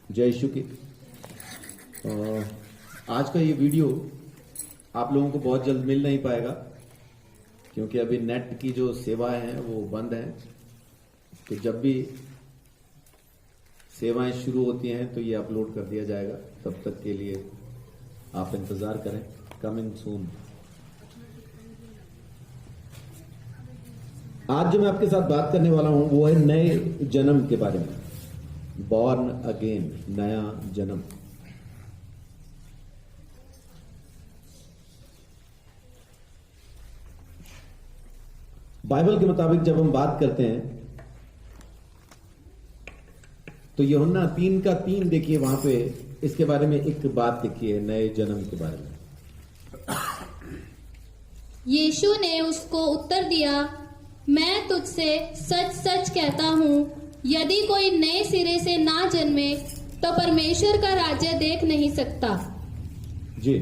जय यीशु की। आज का ये वीडियो आप लोगों को बहुत जल्द मिल नहीं पाएगा क्योंकि अभी नेट की जो सेवाएं हैं वो बंद हैं। तो जब भी सेवाएं शुरू होती हैं तो ये अपलोड कर दिया जाएगा। तब तक के लिए आप इंतजार करें। Coming soon. आज जो मैं आपके साथ बात करने वाला हूं वो है नए जन्म के बारे में। बॉर्न अगेन, नया जन्म। बाइबल के मुताबिक जब हम बात करते हैं तो यूहन्ना 3:3 देखिए, वहां पे इसके बारे में एक बात लिखी है, नए जन्म के बारे में। यीशु ने उसको उत्तर दिया, मैं तुझसे सच सच कहता हूँ, यदि कोई नए सिरे से ना जन्मे तो परमेश्वर का राज्य देख नहीं सकता। जी,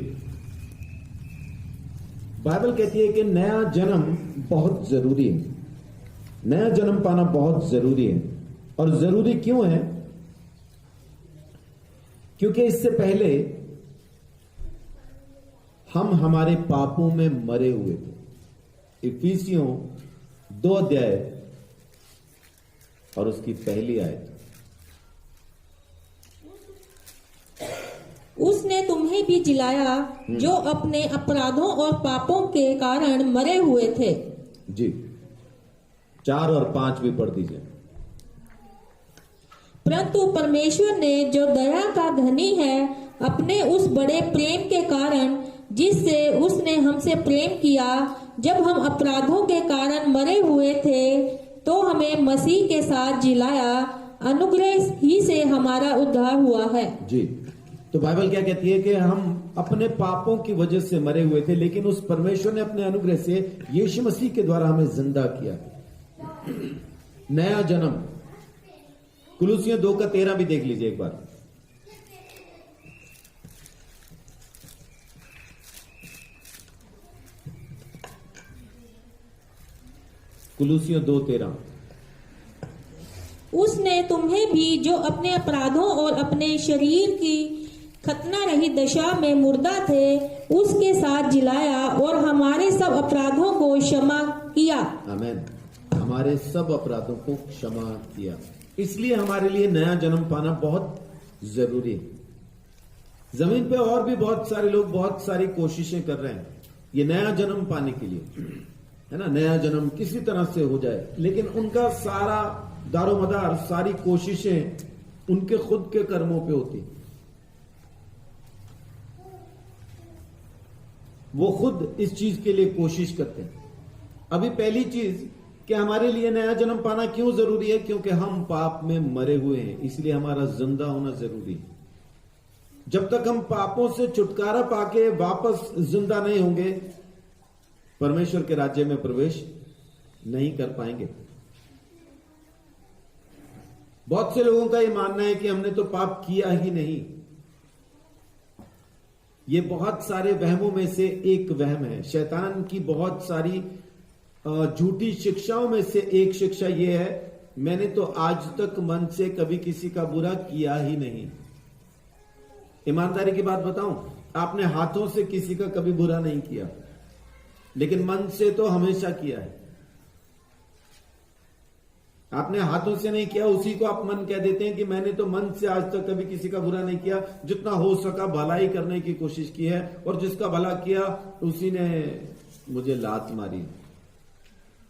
बाइबल कहती है कि नया जन्म बहुत जरूरी है। नया जन्म पाना बहुत जरूरी है। और जरूरी क्यों है? क्योंकि इससे पहले हम हमारे पापों में मरे हुए थे। इफिसियों 2 अध्याय और उसकी पहली आयत। उसने तुम्हें भी जिलाया जो अपने अपराधों और पापों के कारण मरे हुए थे। जी, 4 और 5 भी पढ़ दीजिए। परंतु परमेश्वर ने जो दया का धनी है, अपने उस बड़े प्रेम के कारण जिससे उसने हमसे प्रेम किया, जब हम अपराधों के कारण मरे हुए थे तो हमें मसीह के साथ जिलाया। अनुग्रह ही से हमारा उद्धार हुआ है। जी, तो बाइबल क्या कहती है कि हम अपने पापों की वजह से मरे हुए थे, लेकिन उस परमेश्वर ने अपने अनुग्रह से यीशु मसीह के द्वारा हमें जिंदा किया। नया जन्म। कुलुसियों 2:13 भी देख लीजिए एक बार। कुलुसियों 2:13। उसने तुम्हें भी जो अपने अपराधों और अपने शरीर की खतना रही दशा में मुर्दा थे, उसके साथ जिलाया और हमारे सब अपराधों को क्षमा किया। आमीन। हमारे सब अपराधों को क्षमा किया। इसलिए हमारे लिए नया जन्म पाना बहुत जरूरी है। जमीन पे और भी बहुत सारे लोग बहुत सारी कोशिशें कर रहे हैं ये नया जन्म पाने के लिए, है ना। नया जन्म किसी तरह से हो जाए, लेकिन उनका सारा दारोमदार, सारी कोशिशें उनके खुद के कर्मों पे होती। वो खुद इस चीज के लिए कोशिश करते हैं। अभी पहली चीज कि हमारे लिए नया जन्म पाना क्यों जरूरी है? क्योंकि हम पाप में मरे हुए हैं, इसलिए हमारा जिंदा होना जरूरी है। जब तक हम पापों से छुटकारा पाके वापस जिंदा नहीं होंगे, परमेश्वर के राज्य में प्रवेश नहीं कर पाएंगे। बहुत से लोगों का यह मानना है कि हमने तो पाप किया ही नहीं। ये बहुत सारे वहमों में से एक वहम है। शैतान की बहुत सारी झूठी शिक्षाओं में से एक शिक्षा यह है, मैंने तो आज तक मन से कभी किसी का बुरा किया ही नहीं। ईमानदारी की बात बताऊं, आपने हाथों से किसी का कभी बुरा नहीं किया, लेकिन मन से तो हमेशा किया है। आपने हाथों से नहीं किया, उसी को आप मन कह देते हैं कि मैंने तो मन से आज तक कभी किसी का बुरा नहीं किया। जितना हो सका भलाई करने की कोशिश की है, और जिसका भला किया उसी ने मुझे लात मारी।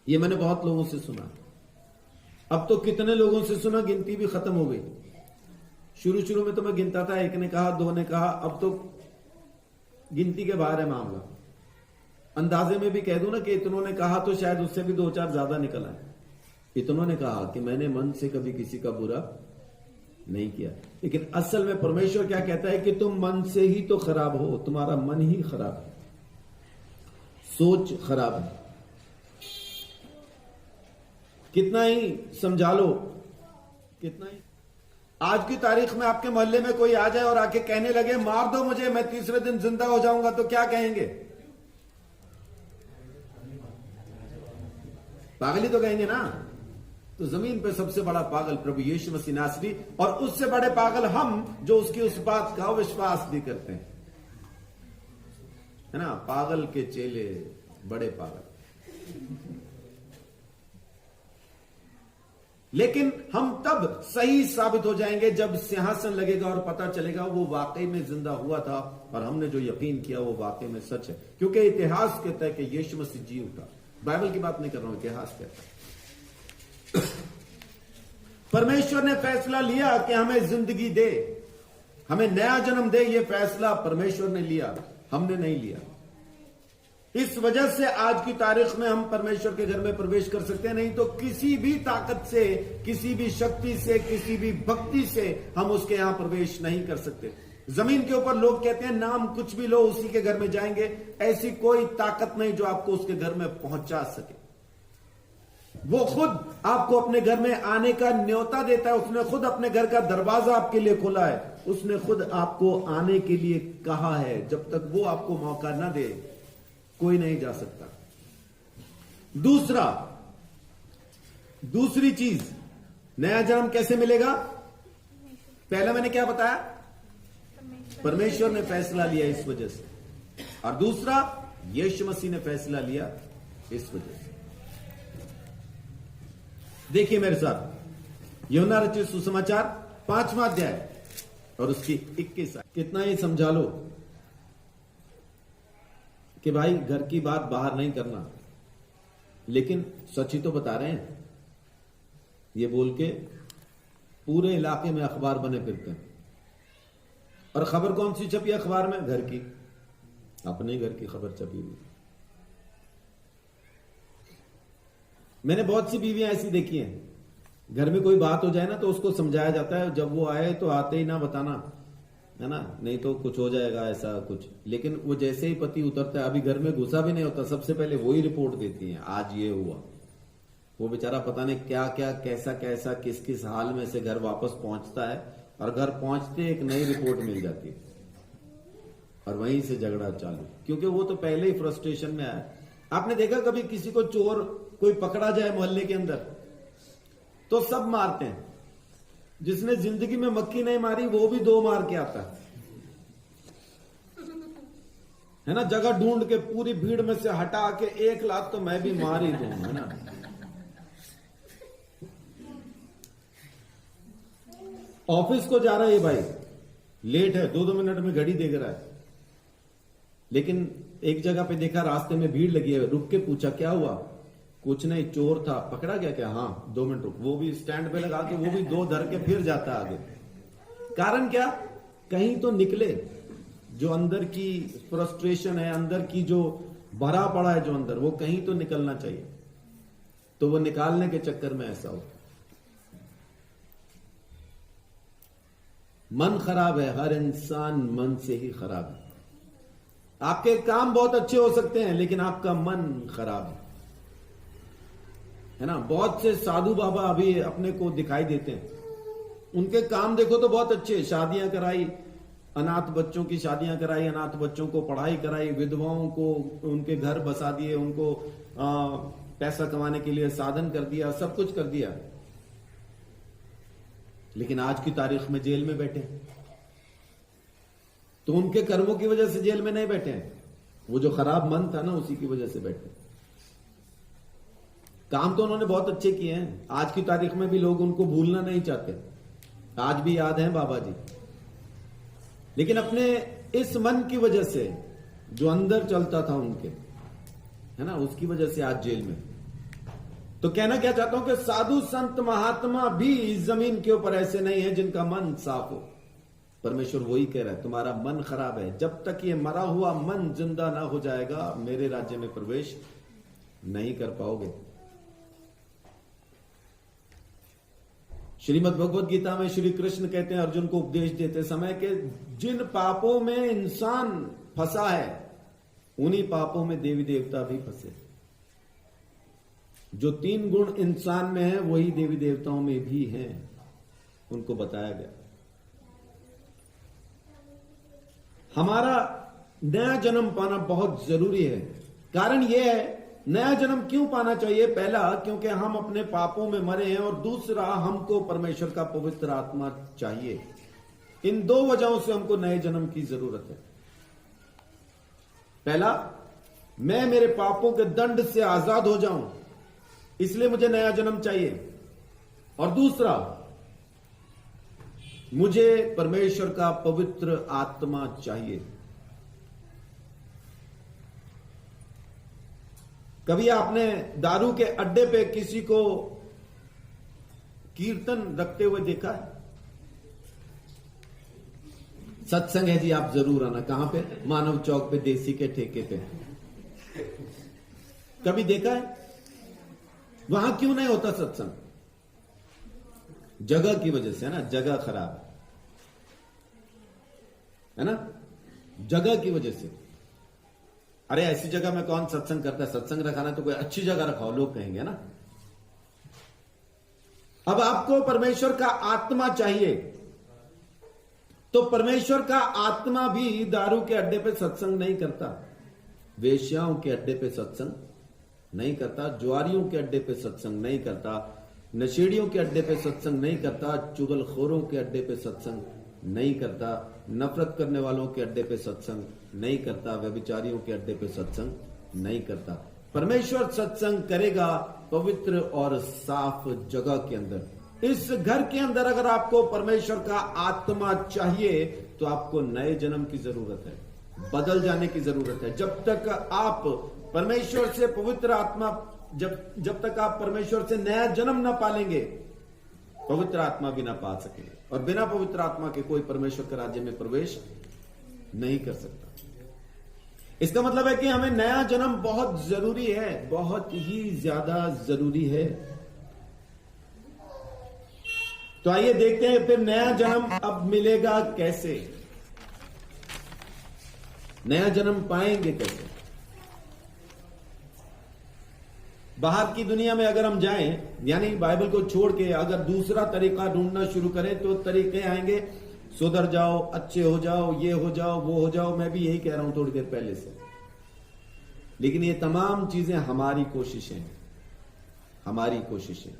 ये मैंने बहुत लोगों से सुना। अब तो कितने लोगों से सुना, गिनती भी खत्म हो गई। शुरू में तो मैं गिनता था, एक ने कहा, 2 ने कहा, अब तो गिनती के बाहर है मामला। अंदाजे में भी कह दूं ना कि इतनों ने कहा तो शायद उससे भी 2-4 ज्यादा निकल आए। इतनों ने कहा कि मैंने मन से कभी किसी का बुरा नहीं किया, लेकिन असल में परमेश्वर क्या कहता है कि तुम मन से ही तो खराब हो, तुम्हारा मन ही खराब है, सोच खराब है। कितना ही समझा लो, कितना ही। आज की तारीख में आपके मोहल्ले में कोई आ जाए और आके कहने लगे मार दो मुझे, मैं तीसरे दिन जिंदा हो जाऊंगा, तो क्या कहेंगे? पागल ही तो कहेंगे ना। तो जमीन पे सबसे बड़ा पागल प्रभु यीशु मसीह नासरी, और उससे बड़े पागल हम जो उसकी उस बात का विश्वास भी करते हैं, है ना। पागल के चेले बड़े पागल। लेकिन हम तब सही साबित हो जाएंगे जब सिंहासन लगेगा और पता चलेगा वो वाकई में जिंदा हुआ था और हमने जो यकीन किया वो वाकई में सच है। क्योंकि इतिहास कहता है कि यीशु मसीह जी उठा। बाइबल की बात नहीं कर रहा हूं, इतिहास कहता है। परमेश्वर ने फैसला लिया कि हमें जिंदगी दे, हमें नया जन्म दे। ये फैसला परमेश्वर ने लिया, हमने नहीं लिया। इस वजह से आज की तारीख में हम परमेश्वर के घर में प्रवेश कर सकते हैं, नहीं तो किसी भी ताकत से, किसी भी शक्ति से, किसी भी भक्ति से हम उसके यहां प्रवेश नहीं कर सकते। जमीन के ऊपर लोग कहते हैं नाम कुछ भी लो उसी के घर में जाएंगे। ऐसी कोई ताकत नहीं जो आपको उसके घर में पहुंचा सके। वो खुद आपको अपने घर में आने का न्योता देता है। उसने खुद अपने घर का दरवाजा आपके लिए खोला है। उसने खुद आपको आने के लिए कहा है। जब तक वो आपको मौका ना दे कोई नहीं जा सकता। दूसरी चीज, नया जन्म कैसे मिलेगा? पहला मैंने क्या बताया? परमेश्वर ने फैसला लिया इस वजह से, और दूसरा यीशु मसीह ने फैसला लिया इस वजह से। देखिए मेरे साथ यूहन्ना रचित सुसमाचार 5वां अध्याय और उसकी 21। कितना ही समझा लो कि भाई घर की बात बाहर नहीं करना, लेकिन सच ही तो बता रहे हैं। ये बोल के पूरे इलाके में अखबार बने फिरते हैं। और खबर कौन सी छपी अखबार में? घर की, अपने घर की खबर छपी हुई। मैंने बहुत सी बीवियां ऐसी देखी हैं, घर में कोई बात हो जाए ना तो उसको समझाया जाता है, जब वो आए तो आते ही ना बताना, है ना, नहीं तो कुछ हो जाएगा ऐसा कुछ। लेकिन वो जैसे ही पति उतरता है, अभी घर में घुसा भी नहीं होता, सबसे पहले वो ही रिपोर्ट देती है, आज ये हुआ। वो बेचारा पता नहीं क्या क्या, कैसा कैसा, किस किस हाल में से घर वापस पहुंचता है, और घर पहुंचते एक नई रिपोर्ट मिल जाती है, और वहीं से झगड़ा चालू। क्योंकि वो तो पहले ही फ्रस्ट्रेशन में आया। आपने देखा कभी किसी को चोर कोई पकड़ा जाए मोहल्ले के अंदर तो सब मारते हैं। जिसने जिंदगी में मक्खी नहीं मारी वो भी 2 मार के आता है ना। जगह ढूंढ के पूरी भीड़ में से हटा के 1 लाख तो मैं भी मार ही दूं, है ना। ऑफिस को जा रहा है भाई, लेट है, 2-2 मिनट में घड़ी देख रहा है, लेकिन एक जगह पे देखा रास्ते में भीड़ लगी है, रुक के पूछा क्या हुआ? कुछ नहीं, चोर था, पकड़ा गया क्या? हाँ, 2 मिनट रुक। वो भी स्टैंड पे लगा के वो भी 2 धर के फिर जाता है आगे। कारण क्या? कहीं तो निकले। जो अंदर की फ्रस्ट्रेशन है, अंदर की जो भरा पड़ा है जो अंदर, वो कहीं तो निकलना चाहिए। तो वो निकालने के चक्कर में ऐसा हो। मन खराब है, हर इंसान मन से ही खराब है। आपके काम बहुत अच्छे हो सकते हैं लेकिन आपका मन खराब है ना। बहुत से साधु बाबा अभी अपने को दिखाई देते हैं, उनके काम देखो तो बहुत अच्छे, शादियां कराई, अनाथ बच्चों की शादियां कराई, अनाथ बच्चों को पढ़ाई कराई, विधवाओं को उनके घर बसा दिए, उनको पैसा कमाने के लिए साधन कर दिया, सब कुछ कर दिया। लेकिन आज की तारीख में जेल में बैठे। तो उनके कर्मों की वजह से जेल में नहीं बैठे हैं, वो जो खराब मन था ना उसी की वजह से बैठे। काम तो उन्होंने बहुत अच्छे किए हैं, आज की तारीख में भी लोग उनको भूलना नहीं चाहते, आज भी याद हैं बाबा जी। लेकिन अपने इस मन की वजह से जो अंदर चलता था उनके, है ना, उसकी वजह से आज जेल में। तो कहना क्या चाहता हूं कि साधु संत महात्मा भी इस जमीन के ऊपर ऐसे नहीं है जिनका मन साफ हो। परमेश्वर वही कह रहा है, तुम्हारा मन खराब है, जब तक ये मरा हुआ मन जिंदा ना हो जाएगा मेरे राज्य में प्रवेश नहीं कर पाओगे। श्रीमद् भगवद गीता में श्री कृष्ण कहते हैं अर्जुन को उपदेश देते समय कि जिन पापों में इंसान फंसा है उन्हीं पापों में देवी देवता भी फंसे। जो 3 गुण इंसान में है वही देवी देवताओं में भी हैं, उनको बताया गया। हमारा नया जन्म पाना बहुत जरूरी है। कारण यह है नया जन्म क्यों पाना चाहिए? पहला, क्योंकि हम अपने पापों में मरे हैं, और दूसरा, हमको परमेश्वर का पवित्र आत्मा चाहिए। इन दो वजहों से हमको नए जन्म की जरूरत है। पहला, मैं मेरे पापों के दंड से आजाद हो जाऊं, इसलिए मुझे नया जन्म चाहिए। और दूसरा, मुझे परमेश्वर का पवित्र आत्मा चाहिए। कभी आपने दारू के अड्डे पे किसी को कीर्तन रखते हुए देखा है? सत्संग है जी, आप जरूर आना। कहां पे? मानव चौक पे, देसी के ठेके पे। कभी देखा है? वहां क्यों नहीं होता सत्संग? जगह की वजह से, है ना, जगह खराब है ना, जगह की वजह से। अरे ऐसी जगह में कौन सत्संग करता है? सत्संग रखाना तो कोई अच्छी जगह रखाओ, लोग कहेंगे ना। अब आपको परमेश्वर का आत्मा चाहिए, तो परमेश्वर का आत्मा भी दारू के अड्डे पे सत्संग नहीं करता, वेश्याओं के अड्डे पे सत्संग नहीं करता, जुआरियों के अड्डे पे सत्संग नहीं करता, नशेड़ियों के अड्डे पे सत्संग नहीं करता, चुगलखोरों के अड्डे पे सत्संग नहीं करता, नफरत करने वालों के अड्डे पे सत्संग नहीं करता, व्यभिचारियों के अड्डे पे सत्संग नहीं करता। परमेश्वर सत्संग करेगा पवित्र और साफ जगह के अंदर। इस घर के अंदर अगर आपको परमेश्वर का आत्मा चाहिए, तो आपको नए जन्म की जरूरत है, बदल जाने की जरूरत है। जब तक आप परमेश्वर से पवित्र आत्मा, जब तक आप परमेश्वर से नया जन्म ना पालेंगे, पवित्र आत्मा भी ना पा सकेंगे। और बिना पवित्र आत्मा के कोई परमेश्वर के राज्य में प्रवेश नहीं कर सकता। इसका मतलब है कि हमें नया जन्म बहुत जरूरी है, बहुत ही ज्यादा जरूरी है। तो आइए देखते हैं फिर नया जन्म अब मिलेगा कैसे, नया जन्म पाएंगे कैसे। बाहर की दुनिया में अगर हम जाएं, यानी बाइबल को छोड़ के अगर दूसरा तरीका ढूंढना शुरू करें, तो तरीके आएंगे, सुधर जाओ, अच्छे हो जाओ, ये हो जाओ, वो हो जाओ। मैं भी यही कह रहा हूं थोड़ी देर पहले से। लेकिन ये तमाम चीजें हमारी कोशिशें, हमारी कोशिशें।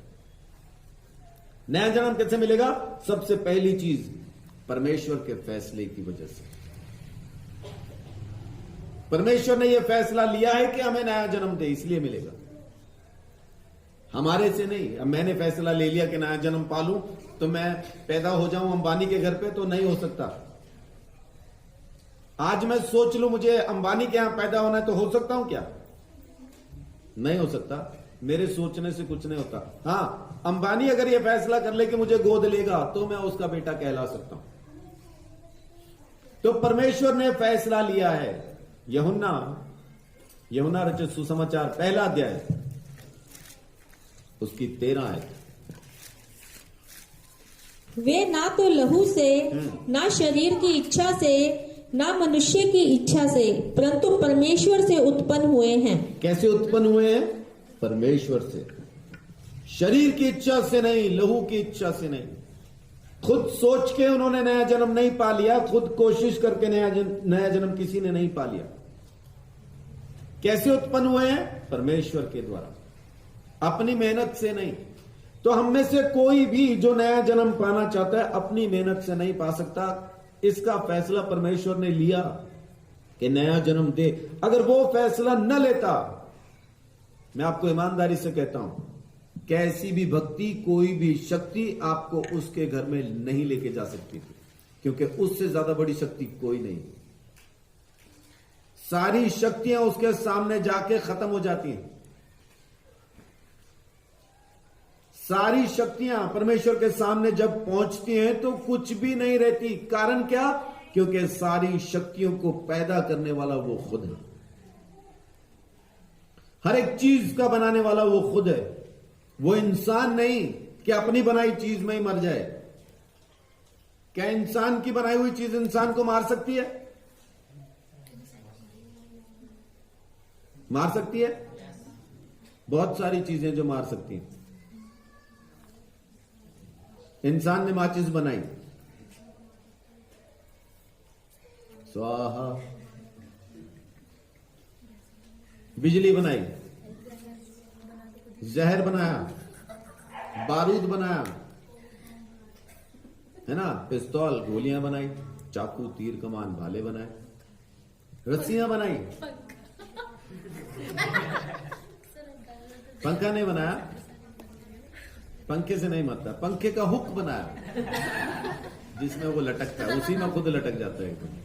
नया जन्म कैसे मिलेगा? सबसे पहली चीज, परमेश्वर के फैसले की वजह से। परमेश्वर ने यह फैसला लिया है कि हमें नया जन्म दे, इसलिए मिलेगा, हमारे से नहीं। अब मैंने फैसला ले लिया कि नया जन्म पालूं तो मैं पैदा हो जाऊं अंबानी के घर पे, तो नहीं हो सकता। आज मैं सोच लूं मुझे अंबानी के यहां पैदा होना है, तो हो सकता हूं क्या? नहीं हो सकता। मेरे सोचने से कुछ नहीं होता। हां, अंबानी अगर यह फैसला कर ले कि मुझे गोद लेगा, तो मैं उसका बेटा कहला सकता हूं। तो परमेश्वर ने फैसला लिया है। यूहन्ना रचित सुसमाचार पहला अध्याय, उसकी 13 आयत। वे ना तो लहू से, ना शरीर की इच्छा से, ना मनुष्य की इच्छा से, परंतु परमेश्वर से उत्पन्न हुए हैं। कैसे उत्पन्न हुए हैं? परमेश्वर से। शरीर की इच्छा से नहीं, लहू की इच्छा से नहीं। खुद सोच के उन्होंने नया जन्म नहीं पा लिया, खुद कोशिश करके नया जन्म किसी ने नहीं पा लिया। कैसे उत्पन्न हुए हैं? परमेश्वर के द्वारा, अपनी मेहनत से नहीं। तो हम में से कोई भी जो नया जन्म पाना चाहता है, अपनी मेहनत से नहीं पा सकता। इसका फैसला परमेश्वर ने लिया कि नया जन्म दे। अगर वो फैसला न लेता, मैं आपको ईमानदारी से कहता हूं, कैसी भी भक्ति, कोई भी शक्ति आपको उसके घर में नहीं लेके जा सकती थी, क्योंकि उससे ज्यादा बड़ी शक्ति कोई नहीं। सारी शक्तियां उसके सामने जाके खत्म हो जाती हैं। सारी शक्तियां परमेश्वर के सामने जब पहुंचती हैं, तो कुछ भी नहीं रहती। कारण क्या? क्योंकि सारी शक्तियों को पैदा करने वाला वो खुद है। हर एक चीज का बनाने वाला वो खुद है। वो इंसान नहीं कि अपनी बनाई चीज में ही मर जाए। क्या इंसान की बनाई हुई चीज इंसान को मार सकती है? मार सकती है। बहुत सारी चीजें जो मार सकती हैं। इंसान ने माचिस बनाई, स्वाहा। बिजली बनाई, जहर बनाया, बारूद बनाया, है ना, पिस्तौल, गोलियां बनाई, चाकू, तीर, कमान, भाले बनाए, रस्सियां बनाई, पंखा नहीं बनाया, पंखे से नहीं मरता, पंखे का हुक बनाया जिसमें वो लटकता है, उसी में खुद लटक जाता है एकदम।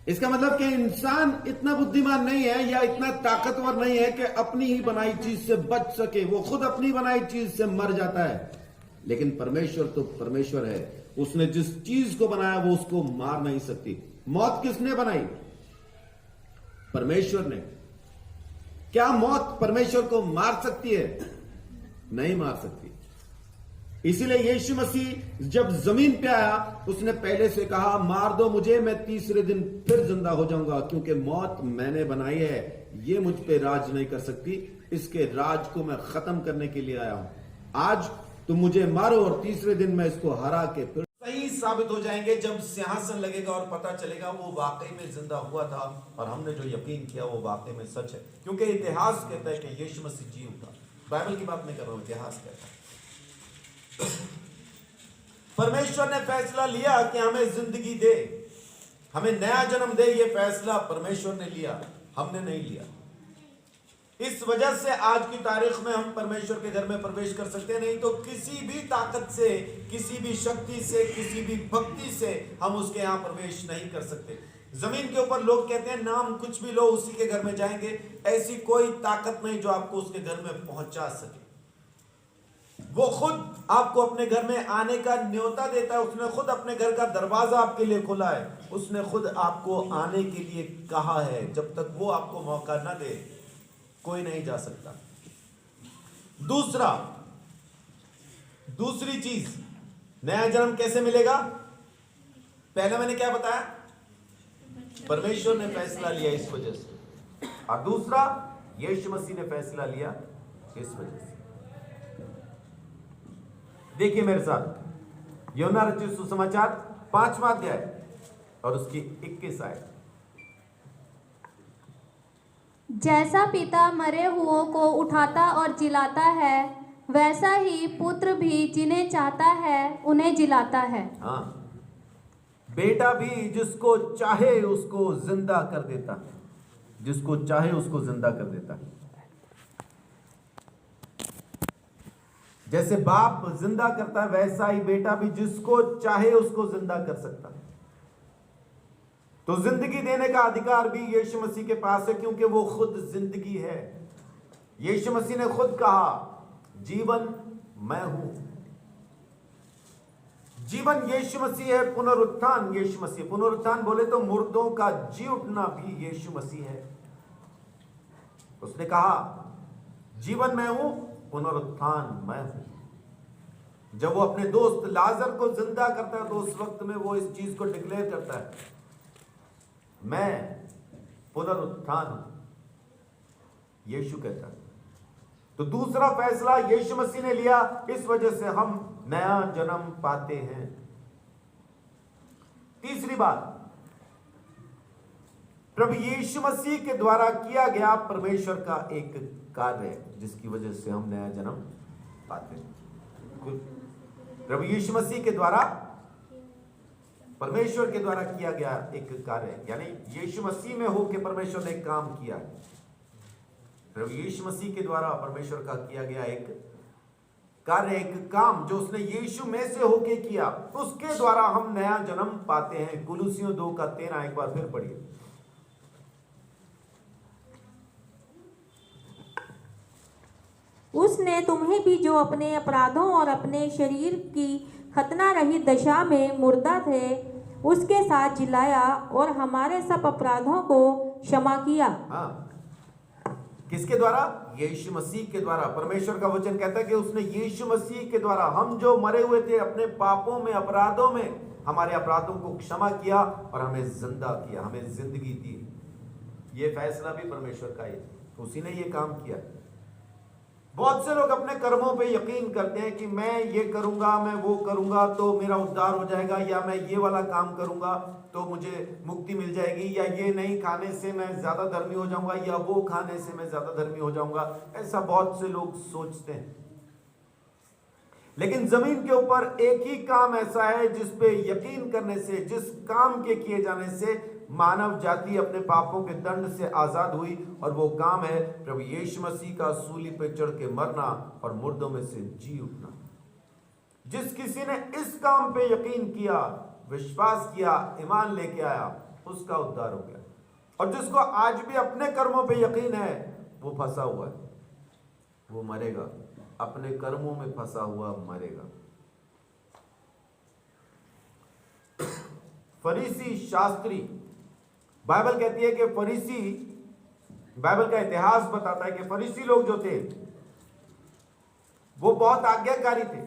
इसका मतलब कि इंसान इतना बुद्धिमान नहीं है या इतना ताकतवर नहीं है कि अपनी ही बनाई चीज से बच सके। वो खुद अपनी बनाई चीज से मर जाता है। लेकिन परमेश्वर तो परमेश्वर है, उसने जिस चीज को बनाया वो उसको मार नहीं सकती। मौत किसने बनाई? परमेश्वर ने। क्या मौत परमेश्वर को मार सकती है? नहीं मार सकती। इसीलिए यीशु मसीह जब जमीन पे आया, उसने पहले से कहा, मार दो मुझे, मैं तीसरे दिन फिर जिंदा हो जाऊंगा, क्योंकि मौत मैंने बनाई है, ये मुझ पे राज नहीं कर सकती। इसके राज को मैं खत्म करने के लिए आया हूं। आज तुम मुझे मारो और तीसरे दिन मैं इसको हरा के फिर सही साबित हो जाएंगे। जब सिंहासन लगेगा और पता चलेगा वो वाकई में जिंदा हुआ था और हमने जो यकीन किया वो वाकई में सच है। क्योंकि इतिहास कहता है कि यीशु मसीह जी उठा। बाइबल की बात नहीं कर रहा हूं, इतिहास कहता है। परमेश्वर ने फैसला लिया कि हमें जिंदगी दे, हमें नया जन्म दे। ये फैसला परमेश्वर ने लिया, हमने नहीं लिया। इस वजह से आज की तारीख में हम परमेश्वर के घर में प्रवेश कर सकते हैं। नहीं तो किसी भी ताकत से, किसी भी शक्ति से, किसी भी भक्ति से हम उसके यहां प्रवेश नहीं कर सकते। जमीन के ऊपर लोग कहते हैं नाम कुछ भी लो उसी के घर में जाएंगे। ऐसी कोई ताकत नहीं जो आपको उसके घर में पहुंचा सके। वो खुद आपको अपने घर में आने का न्योता देता है। उसने खुद अपने घर का दरवाजा आपके लिए खोला है। उसने खुद आपको आने के लिए कहा है। जब तक वो आपको मौका ना दे कोई नहीं जा सकता। दूसरी चीज, नया जन्म कैसे मिलेगा? पहले मैंने क्या बताया? परमेश्वर ने फैसला लिया इस वजह से, और दूसरा यीशु मसीह ने फैसला लिया इस वजह से। देखिए मेरे साथ यूहन्ना रचित सुसमाचार 5वां अध्याय और उसकी 21 आयत। जैसा पिता मरे हुओं को उठाता और जिलाता है, वैसा ही पुत्र भी जिन्हें चाहता है उन्हें जिलाता है। हाँ, बेटा भी जिसको चाहे उसको जिंदा कर देता है, जिसको चाहे उसको जिंदा कर देता है। जैसे बाप जिंदा करता है वैसा ही बेटा भी जिसको चाहे उसको जिंदा कर सकता है। तो जिंदगी देने का अधिकार भी यीशु मसीह के पास है, क्योंकि वो खुद जिंदगी है। यीशु मसीह ने खुद कहा, जीवन मैं हूं। जीवन यीशु मसीह है, पुनरुत्थान यीशु मसीह। पुनरुत्थान बोले तो मुर्दों का जी उठना भी यीशु मसीह है। उसने कहा, जीवन मैं हूं, पुनरुत्थान मैं हूं। जब वो अपने दोस्त लाजर को जिंदा करता है तो उस वक्त में वो इस चीज को डिक्लेयर करता है, मैं पुनरुत्थान हूं। यीशु कहता है। तो दूसरा फैसला यीशु मसीह ने लिया, इस वजह से हम नया जन्म पाते हैं। तीसरी बात, प्रभु यीशु मसीह के द्वारा किया गया परमेश्वर का एक कार्य है जिसकी वजह से हम नया जन्म पाते हैं। प्रभु यीशु मसीह के द्वारा, परमेश्वर के द्वारा किया गया एक कार्य है, यानी यीशु मसीह में होकर परमेश्वर ने एक काम किया है। प्रभु यीशु मसीह के द्वारा परमेश्वर का किया गया एक कार्य, एक काम जो उसने यीशु में से होके किया, उसके द्वारा हम नया जन्म पाते हैं। कुलुसियों 2:13 एक बार फिर पढ़िए। उसने तुम्हें भी जो अपने अपराधों और अपने शरीर की खतना रहित दशा में मुर्दा थे, उसके साथ जिलाया और हमारे सब अपराधों को क्षमा किया। हाँ, किसके द्वारा? यीशु मसीह के द्वारा। परमेश्वर का वचन कहता है कि उसने यीशु मसीह के द्वारा, हम जो मरे हुए थे अपने पापों में, अपराधों में, हमारे अपराधों को क्षमा किया और हमें जिंदा किया, हमें जिंदगी दी। ये फैसला भी परमेश्वर का ही, उसी ने ये काम किया। बहुत से लोग अपने कर्मों पे यकीन करते हैं कि मैं ये करूंगा, मैं वो करूंगा तो मेरा उद्धार हो जाएगा, या मैं ये वाला काम करूंगा तो मुझे मुक्ति मिल जाएगी, या ये नहीं खाने से मैं ज्यादा धर्मी हो जाऊंगा, या वो खाने से मैं ज्यादा धर्मी हो जाऊंगा। ऐसा बहुत से लोग सोचते हैं। लेकिन जमीन के ऊपर एक ही काम ऐसा है जिस पे यकीन करने से, जिस काम के किए जाने से मानव जाति अपने पापों के दंड से आजाद हुई, और वो काम है प्रभु यीशु मसीह का सूली पे चढ़ के मरना और मुर्दों में से जी उठना। जिस किसी ने इस काम पे यकीन किया, विश्वास किया, ईमान लेके आया, उसका उद्धार हो गया। और जिसको आज भी अपने कर्मों पे यकीन है, वो फंसा हुआ है, वो मरेगा, अपने कर्मों में फंसा हुआ मरेगा। फरीसी शास्त्री, बाइबल कहती है कि फरीसी, बाइबल का इतिहास बताता है कि फरीसी लोग जो थे वो बहुत आज्ञाकारी थे,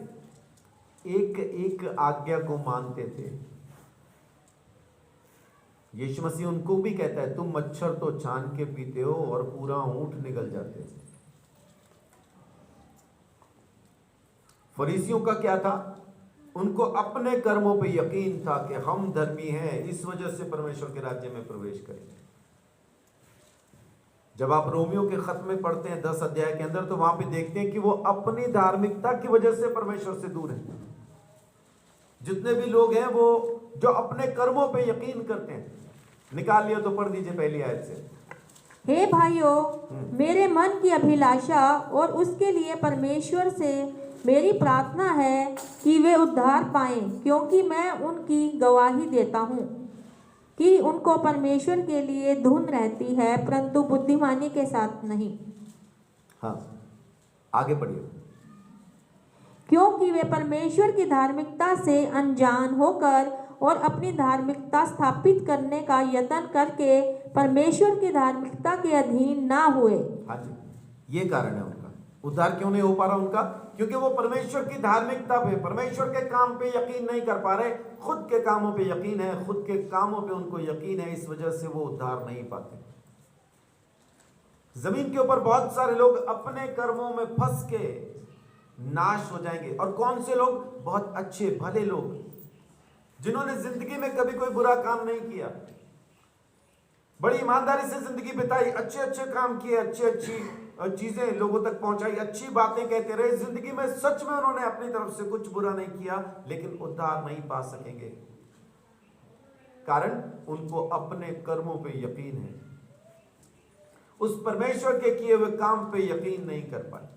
एक एक आज्ञा को मानते थे। यीशु मसीह उनको भी कहता है, तुम मच्छर तो छान के पीते हो और पूरा ऊंट निगल जाते हो। फरीसियों का क्या था? उनको अपने कर्मों पे यकीन था कि हम धर्मी हैं, इस वजह से परमेश्वर के राज्य में प्रवेश करेंगे। जब आप रोमियो के खत में पढ़ते हैं 10 अध्याय के अंदर, तो वहां पे देखते हैं कि वो अपनी धार्मिकता की वजह से परमेश्वर से दूर हैं। जितने भी लोग हैं वो जो अपने कर्मों पे यकीन करते हैं, निकाल लिया तो पढ़ दीजिए पहली आयत से। हे भाइयों, मेरे मन की अभिलाषा और उसके लिए परमेश्वर से मेरी प्रार्थना है कि वे उद्धार पाएं, क्योंकि मैं उनकी गवाही देता हूँ कि उनको परमेश्वर के लिए धुन रहती है, परंतु बुद्धिमानी के साथ नहीं। हाँ, आगे पढ़िए। क्योंकि वे परमेश्वर की धार्मिकता से अनजान होकर और अपनी धार्मिकता स्थापित करने का यत्न करके परमेश्वर की धार्मिकता के अधीन ना हुए। हाँ जी, ये कारण है उनका उद्धार क्यों नहीं हो पा रहा उनका, क्योंकि वो परमेश्वर की धार्मिकता पे, परमेश्वर के काम पे यकीन नहीं कर पा रहे। खुद के कामों पे यकीन है, खुद के कामों पे उनको यकीन है, इस वजह से वो उद्धार नहीं पाते। जमीन के ऊपर बहुत सारे लोग अपने कर्मों में फंस के नाश हो जाएंगे। और कौन से लोग? बहुत अच्छे भले लोग, जिन्होंने जिंदगी में कभी कोई बुरा काम नहीं किया, बड़ी ईमानदारी से जिंदगी बिताई, अच्छे अच्छे काम किए, अच्छी अच्छी चीजें लोगों तक पहुंचाई, अच्छी बातें कहते रहे, जिंदगी में सच में उन्होंने अपनी तरफ से कुछ बुरा नहीं किया, लेकिन उद्धार नहीं पा सकेंगे। कारण उनको अपने कर्मों पे यकीन है, उस परमेश्वर के किए हुए काम पे यकीन नहीं कर पाए।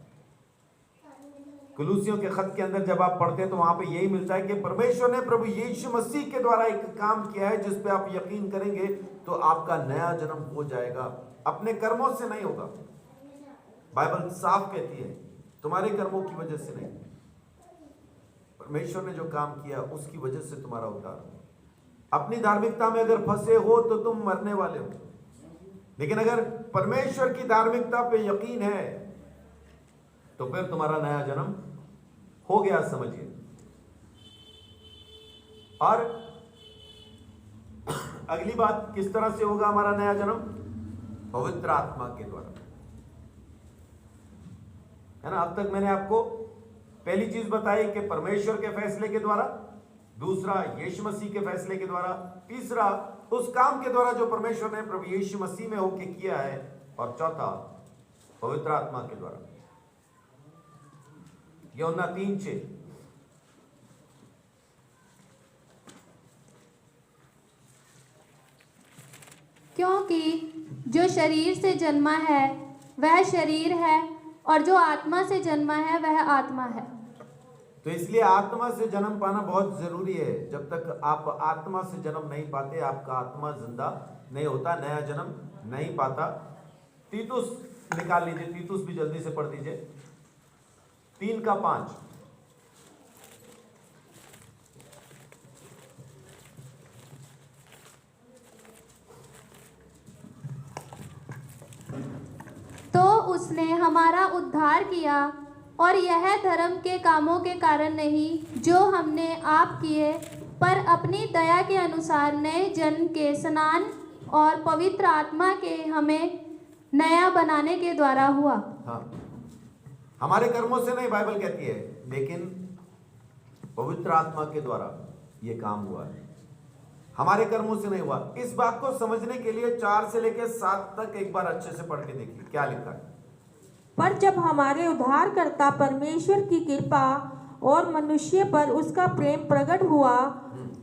कुलूसियों के खत के अंदर जब आप पढ़ते हैं तो वहां पे यही मिलता है कि परमेश्वर ने प्रभु यीशु मसीह के द्वारा एक काम किया है, जिस पे आप यकीन करेंगे तो आपका नया जन्म हो जाएगा, अपने कर्मों से नहीं होगा। बाइबल साफ कहती है तुम्हारे कर्मों की वजह से नहीं, परमेश्वर ने जो काम किया उसकी वजह से तुम्हारा उद्धार हो। अपनी धार्मिकता में अगर फंसे हो तो तुम मरने वाले हो, लेकिन अगर परमेश्वर की धार्मिकता पे यकीन है तो फिर तुम्हारा नया जन्म हो गया, समझिए। और अगली बात, किस तरह से होगा हमारा नया जन्म? पवित्र आत्मा के द्वारा, है ना। अब तक मैंने आपको पहली चीज बताई कि परमेश्वर के फैसले के द्वारा, दूसरा यीशु मसीह के फैसले के द्वारा, तीसरा उस काम के द्वारा जो परमेश्वर ने प्रभु यीशु मसीह में होकर किया है, और चौथा पवित्र आत्मा के द्वारा। यूहन्ना 3:6। क्योंकि जो शरीर से जन्मा है वह शरीर है, और जो आत्मा से जन्मा है वह आत्मा है। तो इसलिए आत्मा से जन्म पाना बहुत जरूरी है। जब तक आप आत्मा से जन्म नहीं पाते, आपका आत्मा जिंदा नहीं होता, नया जन्म नहीं पाता। तीतुस निकाल लीजिए, तीतुस भी जल्दी से पढ़ दीजिए, 3:5। तो उसने हमारा उद्धार किया, और यह धर्म के कामों के कारण नहीं जो हमने आप किए, पर अपनी दया के अनुसार नए जन्म के स्नान और पवित्र आत्मा के हमें नया बनाने के द्वारा हुआ। हाँ, हमारे कर्मों से नहीं, बाइबल कहती है, लेकिन पवित्र आत्मा के द्वारा यह काम हुआ है, हमारे कर्मों से नहीं हुआ। इस बात को समझने के लिए 4 से लेकर 7 तक एक बार अच्छे से पढ़ के देखिए क्या लिखा है। पर जब हमारे उद्धारकर्ता परमेश्वर की कृपा और मनुष्य पर उसका प्रेम प्रकट हुआ,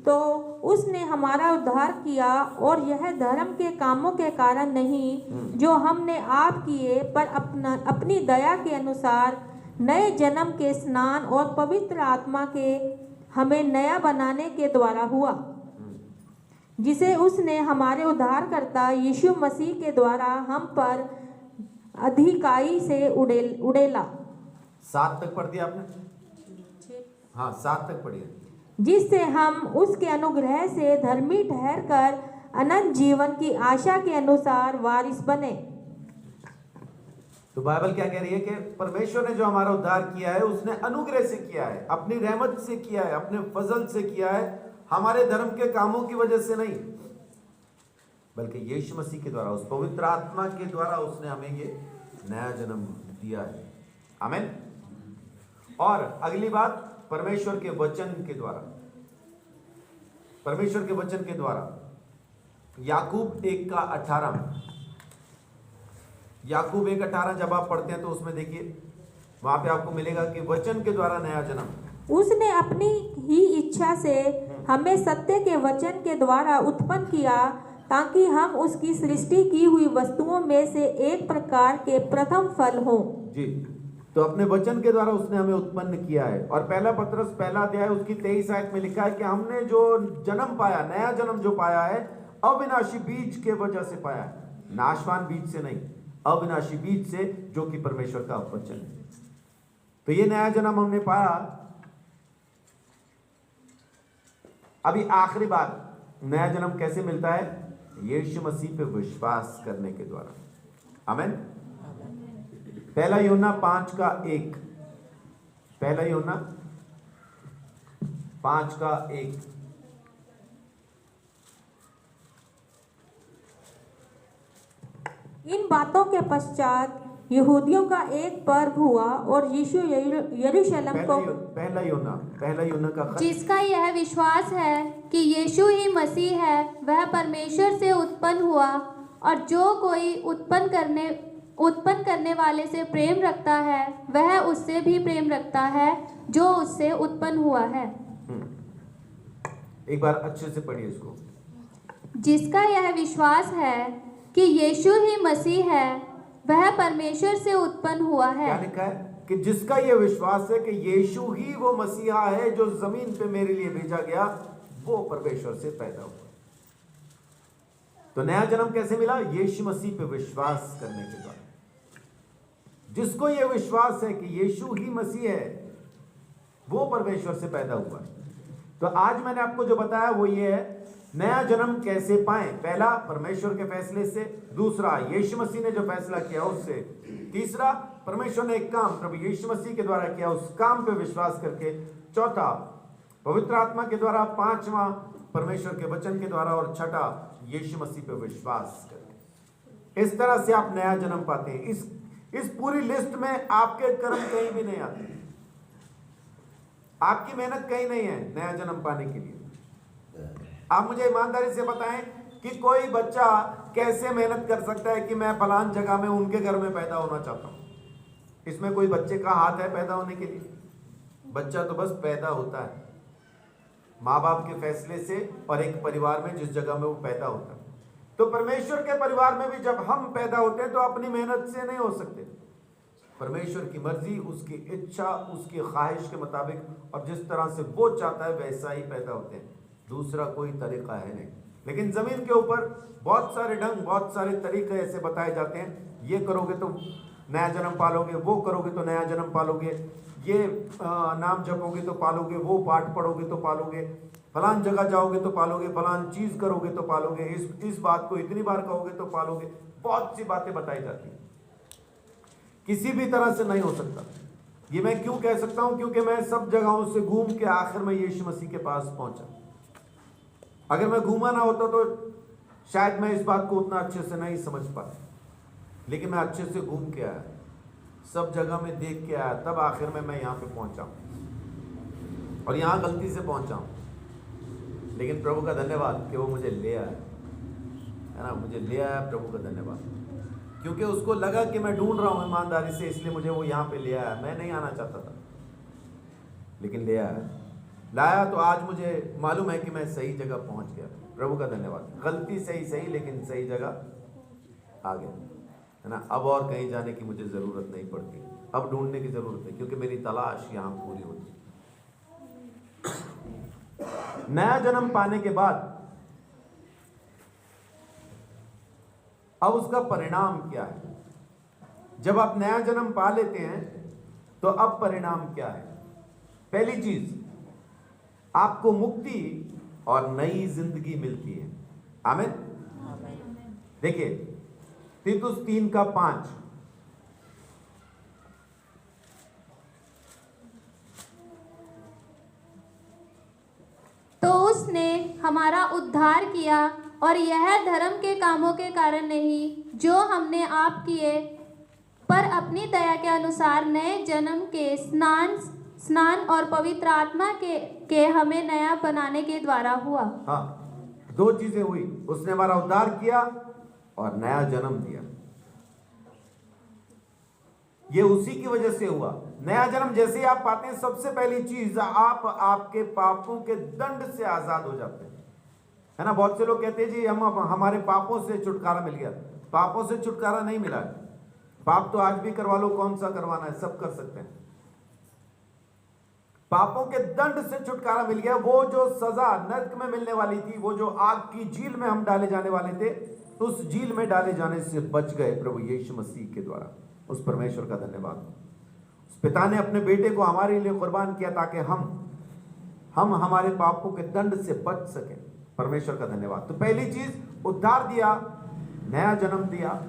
तो उसने हमारा उद्धार किया, और यह धर्म के कामों के कारण नहीं जो हमने आप किए, पर अपनी दया के अनुसार नए जन्म के स्नान और पवित्र आत्मा के हमें नया बनाने के द्वारा हुआ, जिसे उसने हमारे उद्धारकर्ता यीशु मसीह के द्वारा हम पर अधिकाई से उड़ेला। 7 तक पढ़ दिया आपने? हाँ, 7 तक पढ़िए। जिससे हम उसके अनुग्रह से धर्मी ठहरकर अनंत जीवन की आशा के अनुसार वारिस बने। तो बाइबल क्या कह रही है कि परमेश्वर ने जो हमारा उद्धार किया है, उसने अनुग्रह से किया है, अपनी रहमत से किया है, अपने फजल से किया है, हमारे धर्म के कामों की वजह से नहीं, बल्कि यीशु मसीह के द्वारा, उस पवित्र आत्मा के द्वारा उसने हमें ये नया जन्म दिया है। आमीन। और अगली बात, परमेश्वर के वचन के द्वारा, परमेश्वर के वचन के द्वारा याकूब 1:18, याकूब 1:18 जब आप पढ़ते हैं तो उसमें देखिए, वहां पे आपको मिलेगा कि वचन के द्वारा नया जन्म। उसने अपनी ही इच्छा से हमें सत्य के वचन के द्वारा उत्पन्न किया, ताकि हम उसकी सृष्टि की हुई वस्तुओं में से एक प्रकार के प्रथम फल हों। जी, तो अपने वचन के द्वारा उसने हमें उत्पन्न किया है। और पहला पत्रस 1 अध्याय उसकी 23 आयत में लिखा है कि हमने जो जन्म पाया, नया जन्म जो पाया है, अविनाशी बीज के वजह से पाया है, नाशवान बीज से नहीं, अविनाशी बीज से, जो कि परमेश्वर का वचन है। तो ये नया जन्म हमने पाया। अभी आखिरी बात, नया जन्म कैसे मिलता है? यीशु मसीह पे विश्वास करने के द्वारा। आमीन। 1 यूहन्ना 5:1, 1 यूहन्ना 5:1। इन बातों के पश्चात यहूदियों का एक पर्व हुआ, और यीशु यरूशलेम को 1 यूहन्ना का खत, जिसका यह विश्वास है कि यीशु ही मसीह है, वह परमेश्वर से उत्पन्न हुआ, और जो कोई उत्पन्न करने वाले से प्रेम रखता है, वह उससे भी प्रेम रखता है जो उससे उत्पन्न हुआ है। एक बार अच्छे से पढ़िए इसको। जिसका यह विश्वास है कि यीशु ही मसीह है, वह परमेश्वर से उत्पन्न हुआ है। क्या लिखा है? कि जिसका यह विश्वास है कि यीशु ही वो मसीहा है जो जमीन पे मेरे लिए भेजा गया, वो परमेश्वर से पैदा हुआ। तो नया जन्म कैसे मिला? यीशु मसीह पे विश्वास करने के द्वारा। जिसको यह विश्वास है कि यीशु ही मसीह है, वो परमेश्वर से पैदा हुआ है। तो आज मैंने आपको जो बताया वो ये है, नया जन्म कैसे पाएं। पहला, परमेश्वर के फैसले से। दूसरा, यीशु मसीह ने जो फैसला किया उससे। तीसरा, परमेश्वर ने एक काम प्रभु यीशु मसीह के द्वारा किया, उस काम पे विश्वास करके। चौथा, पवित्र आत्मा के द्वारा। पांचवा, परमेश्वर के वचन के द्वारा। और छठा, यीशु मसीह पे विश्वास करके। इस तरह से आप नया जन्म पाते हैं। इस पूरी लिस्ट में आपके कर्म कहीं भी नहीं आते, आपकी मेहनत कहीं नहीं है नया जन्म पाने के लिए। आप मुझे ईमानदारी से बताएं कि कोई बच्चा कैसे मेहनत कर सकता है कि मैं फलान जगह में उनके घर में पैदा होना चाहता हूं। इसमें कोई बच्चे का हाथ है पैदा होने के लिए? बच्चा तो बस पैदा होता है माँ बाप के फैसले से और एक परिवार में जिस जगह में वो पैदा होता है। तो परमेश्वर के परिवार में भी जब हम पैदा होते हैं तो अपनी मेहनत से नहीं हो सकते। परमेश्वर की मर्जी, उसकी इच्छा, उसकी ख्वाहिश के मुताबिक और जिस तरह से वो चाहता है वैसा ही पैदा होते हैं। दूसरा कोई तरीका है नहीं। लेकिन जमीन के ऊपर बहुत सारे ढंग, बहुत सारे तरीके ऐसे बताए जाते हैं। ये करोगे तो नया जन्म पालोगे, वो करोगे तो नया जन्म पालोगे, ये नाम जपोगे तो पालोगे, वो पाठ पढ़ोगे तो पालोगे, फलान जगह जाओगे तो पालोगे, फलान चीज करोगे तो पालोगे, इस बात को इतनी बार कहोगे तो पालोगे। बहुत सी बातें बताई जाती हैं। किसी भी तरह से नहीं हो सकता। ये मैं क्यों कह सकता हूं? क्योंकि मैं सब जगहों से घूम के आखिर में यीशु मसीह के पास पहुंचा। अगर मैं घूमा ना होता तो शायद मैं इस बात को उतना अच्छे से नहीं समझ पाता, लेकिन मैं अच्छे से घूम के आया। सब जगह में देख के आया, तब आखिर में मैं यहाँ पे पहुंचा और यहाँ गलती से पहुंचा हूँ। लेकिन प्रभु का धन्यवाद कि वो मुझे ले आया, है ना, मुझे ले आया, प्रभु का धन्यवाद। क्योंकि उसको लगा कि मैं ढूंढ रहा हूँ ईमानदारी से, इसलिए मुझे वो यहाँ पे ले आया। मैं नहीं आना चाहता था, लेकिन ले आया, लाया, तो आज मुझे मालूम है कि मैं सही जगह पहुंच गया। प्रभु का धन्यवाद। गलती से ही सही, लेकिन सही जगह आ गया, है ना। अब और कहीं जाने की मुझे जरूरत नहीं पड़ती, अब ढूंढने की जरूरत नहीं, क्योंकि मेरी तलाश यहाँ पूरी होती। नया जन्म पाने के बाद अब उसका परिणाम क्या है? जब आप नया जन्म पा लेते हैं तो अब परिणाम क्या है? पहली चीज, आपको मुक्ति और नई जिंदगी मिलती है। आमीन। देखिए तीतुस 3:5, तो उसने हमारा उद्धार किया, और यह धर्म के कामों के कारण नहीं जो हमने आप किए, पर अपनी दया के अनुसार नए जन्म के स्नान और पवित्र आत्मा के हमें नया बनाने के द्वारा हुआ। हाँ, दो चीजें हुई, उसने हमारा उद्धार किया और नया जन्म दिया। ये उसी की वजह से हुआ। नया जन्म जैसे ही आप पाते हैं, सबसे पहली चीज, आप आपके पापों के दंड से आजाद हो जाते हैं, है ना। बहुत से लोग कहते हैं जी हम हमारे पापों से छुटकारा मिल गया। पापों से छुटकारा नहीं मिला है। पाप तो आज भी करवा लो, कौन सा करवाना है, सब कर सकते हैं। पापों के दंड से छुटकारा मिल गया। वो जो सजा नरक में मिलने वाली थी, वो जो आग की झील में हम डाले जाने वाले थे, उस झील में डाले जाने से बच गए प्रभु यीशु मसीह के द्वारा। उस परमेश्वर का धन्यवाद। उस पिता ने अपने बेटे को हमारे लिए कुर्बान किया ताकि हम हमारे पापों के दंड से बच सके। परमेश्वर का धन्यवाद। तो पहली चीज, उद्धार दिया, नया जन्म दिया,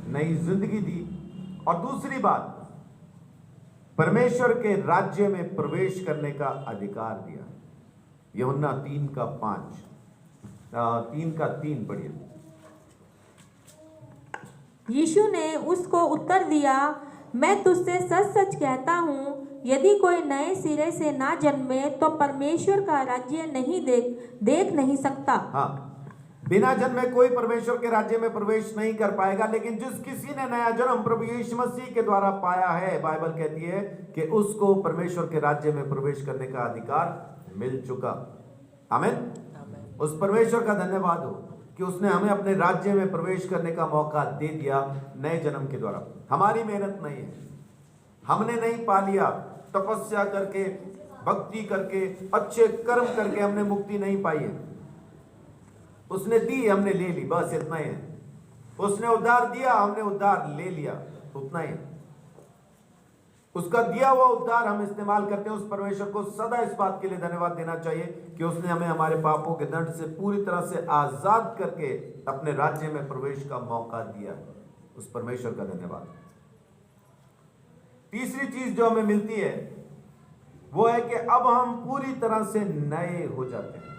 नई जिंदगी दी। और दूसरी बात, परमेश्वर के राज्य में प्रवेश करने का अधिकार दिया। यूहन्ना 3:5, 3:3 पढ़िए। यीशु ने उसको उत्तर दिया, मैं तुझसे सच सच कहता हूँ, यदि कोई नए सिरे से ना जन्मे तो परमेश्वर का राज्य नहीं देख नहीं सकता। हाँ, बिना जन्मे कोई परमेश्वर के राज्य में प्रवेश नहीं कर पाएगा। लेकिन जिस किसी ने नया जन्म प्रभु यीशु मसीह के द्वारा पाया है, बाइबल कहती है कि उसको परमेश्वर के राज्य में प्रवेश करने का अधिकार मिल चुका। आमीन। उस परमेश्वर का धन्यवाद हो कि उसने हमें अपने राज्य में प्रवेश करने का मौका दे दिया नए जन्म के द्वारा। हमारी मेहनत नहीं है, हमने नहीं पा लिया। तपस्या करके, भक्ति करके, अच्छे कर्म करके हमने मुक्ति नहीं पाई है। उसने दी, हमने ले ली, बस इतना ही है। उसने उद्धार दिया, हमने उद्धार ले लिया, उतना ही है। उसका दिया हुआ उद्धार हम इस्तेमाल करते हैं। उस परमेश्वर को सदा इस बात के लिए धन्यवाद देना चाहिए कि उसने हमें हमारे पापों के दंड से पूरी तरह से आजाद करके अपने राज्य में प्रवेश का मौका दिया। उस परमेश्वर का धन्यवाद। तीसरी चीज जो हमें मिलती है वो है कि अब हम पूरी तरह से नए हो जाते हैं,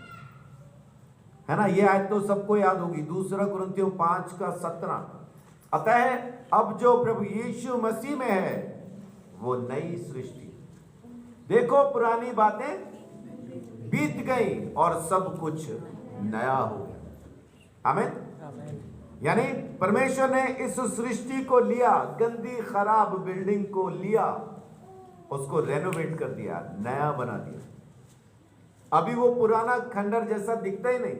है ना। ये आयत तो सबको याद होगी, 2 कुरिन्थियों 5:17। अतः अब जो प्रभु यीशु मसीह में है वो नई सृष्टि। देखो पुरानी बातें बीत गई और सब कुछ नया हो गया। आमीन। यानी परमेश्वर ने इस सृष्टि को लिया, गंदी खराब बिल्डिंग को लिया, उसको रेनोवेट कर दिया, नया बना दिया। अभी वो पुराना खंडर जैसा दिखता ही नहीं।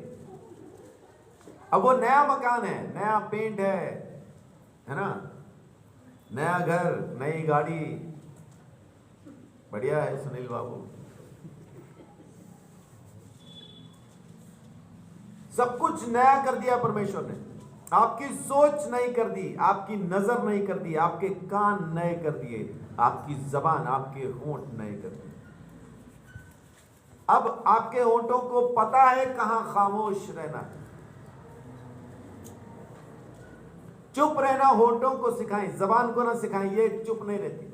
अब वो नया मकान है, नया पेंट है ना, नया घर, नई गाड़ी। बढ़िया है सुनील बाबू। सब कुछ नया कर दिया परमेश्वर ने। आपकी सोच नई कर दी, आपकी नजर नई कर दी, आपके कान नए कर दिए, आपकी जबान, आपके होंठ नए कर दिए। अब आपके होंठों को पता है कहां खामोश रहना है। चुप रहना होंठों को सिखाएं, जबान को ना सिखाएं। ये चुप नहीं रहती,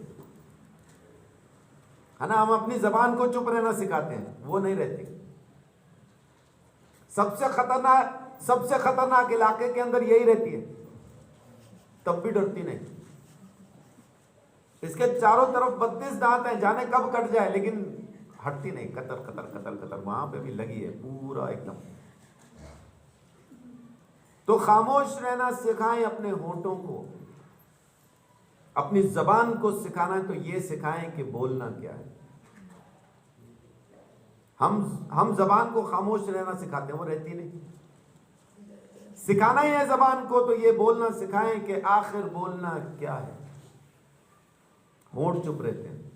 है ना। हम अपनी जबान को चुप रहना सिखाते हैं, वो नहीं रहती। सबसे खतरनाक इलाके के अंदर यही रहती है, तब भी डरती नहीं। इसके चारों तरफ 32 दांत हैं, जाने कब कट जाए, लेकिन हटती नहीं, कतर कतर कतर कतर वहां पे भी लगी है पूरा एकदम। तो खामोश रहना सिखाएं अपने होंठों को, अपनी जबान को सिखाना है तो ये सिखाएं कि बोलना क्या है। हम जबान को खामोश रहना सिखाते हैं, वो रहती नहीं। सिखाना ही है जबान को तो ये बोलना सिखाएं कि आखिर बोलना क्या है। होंठ चुप रहते हैं,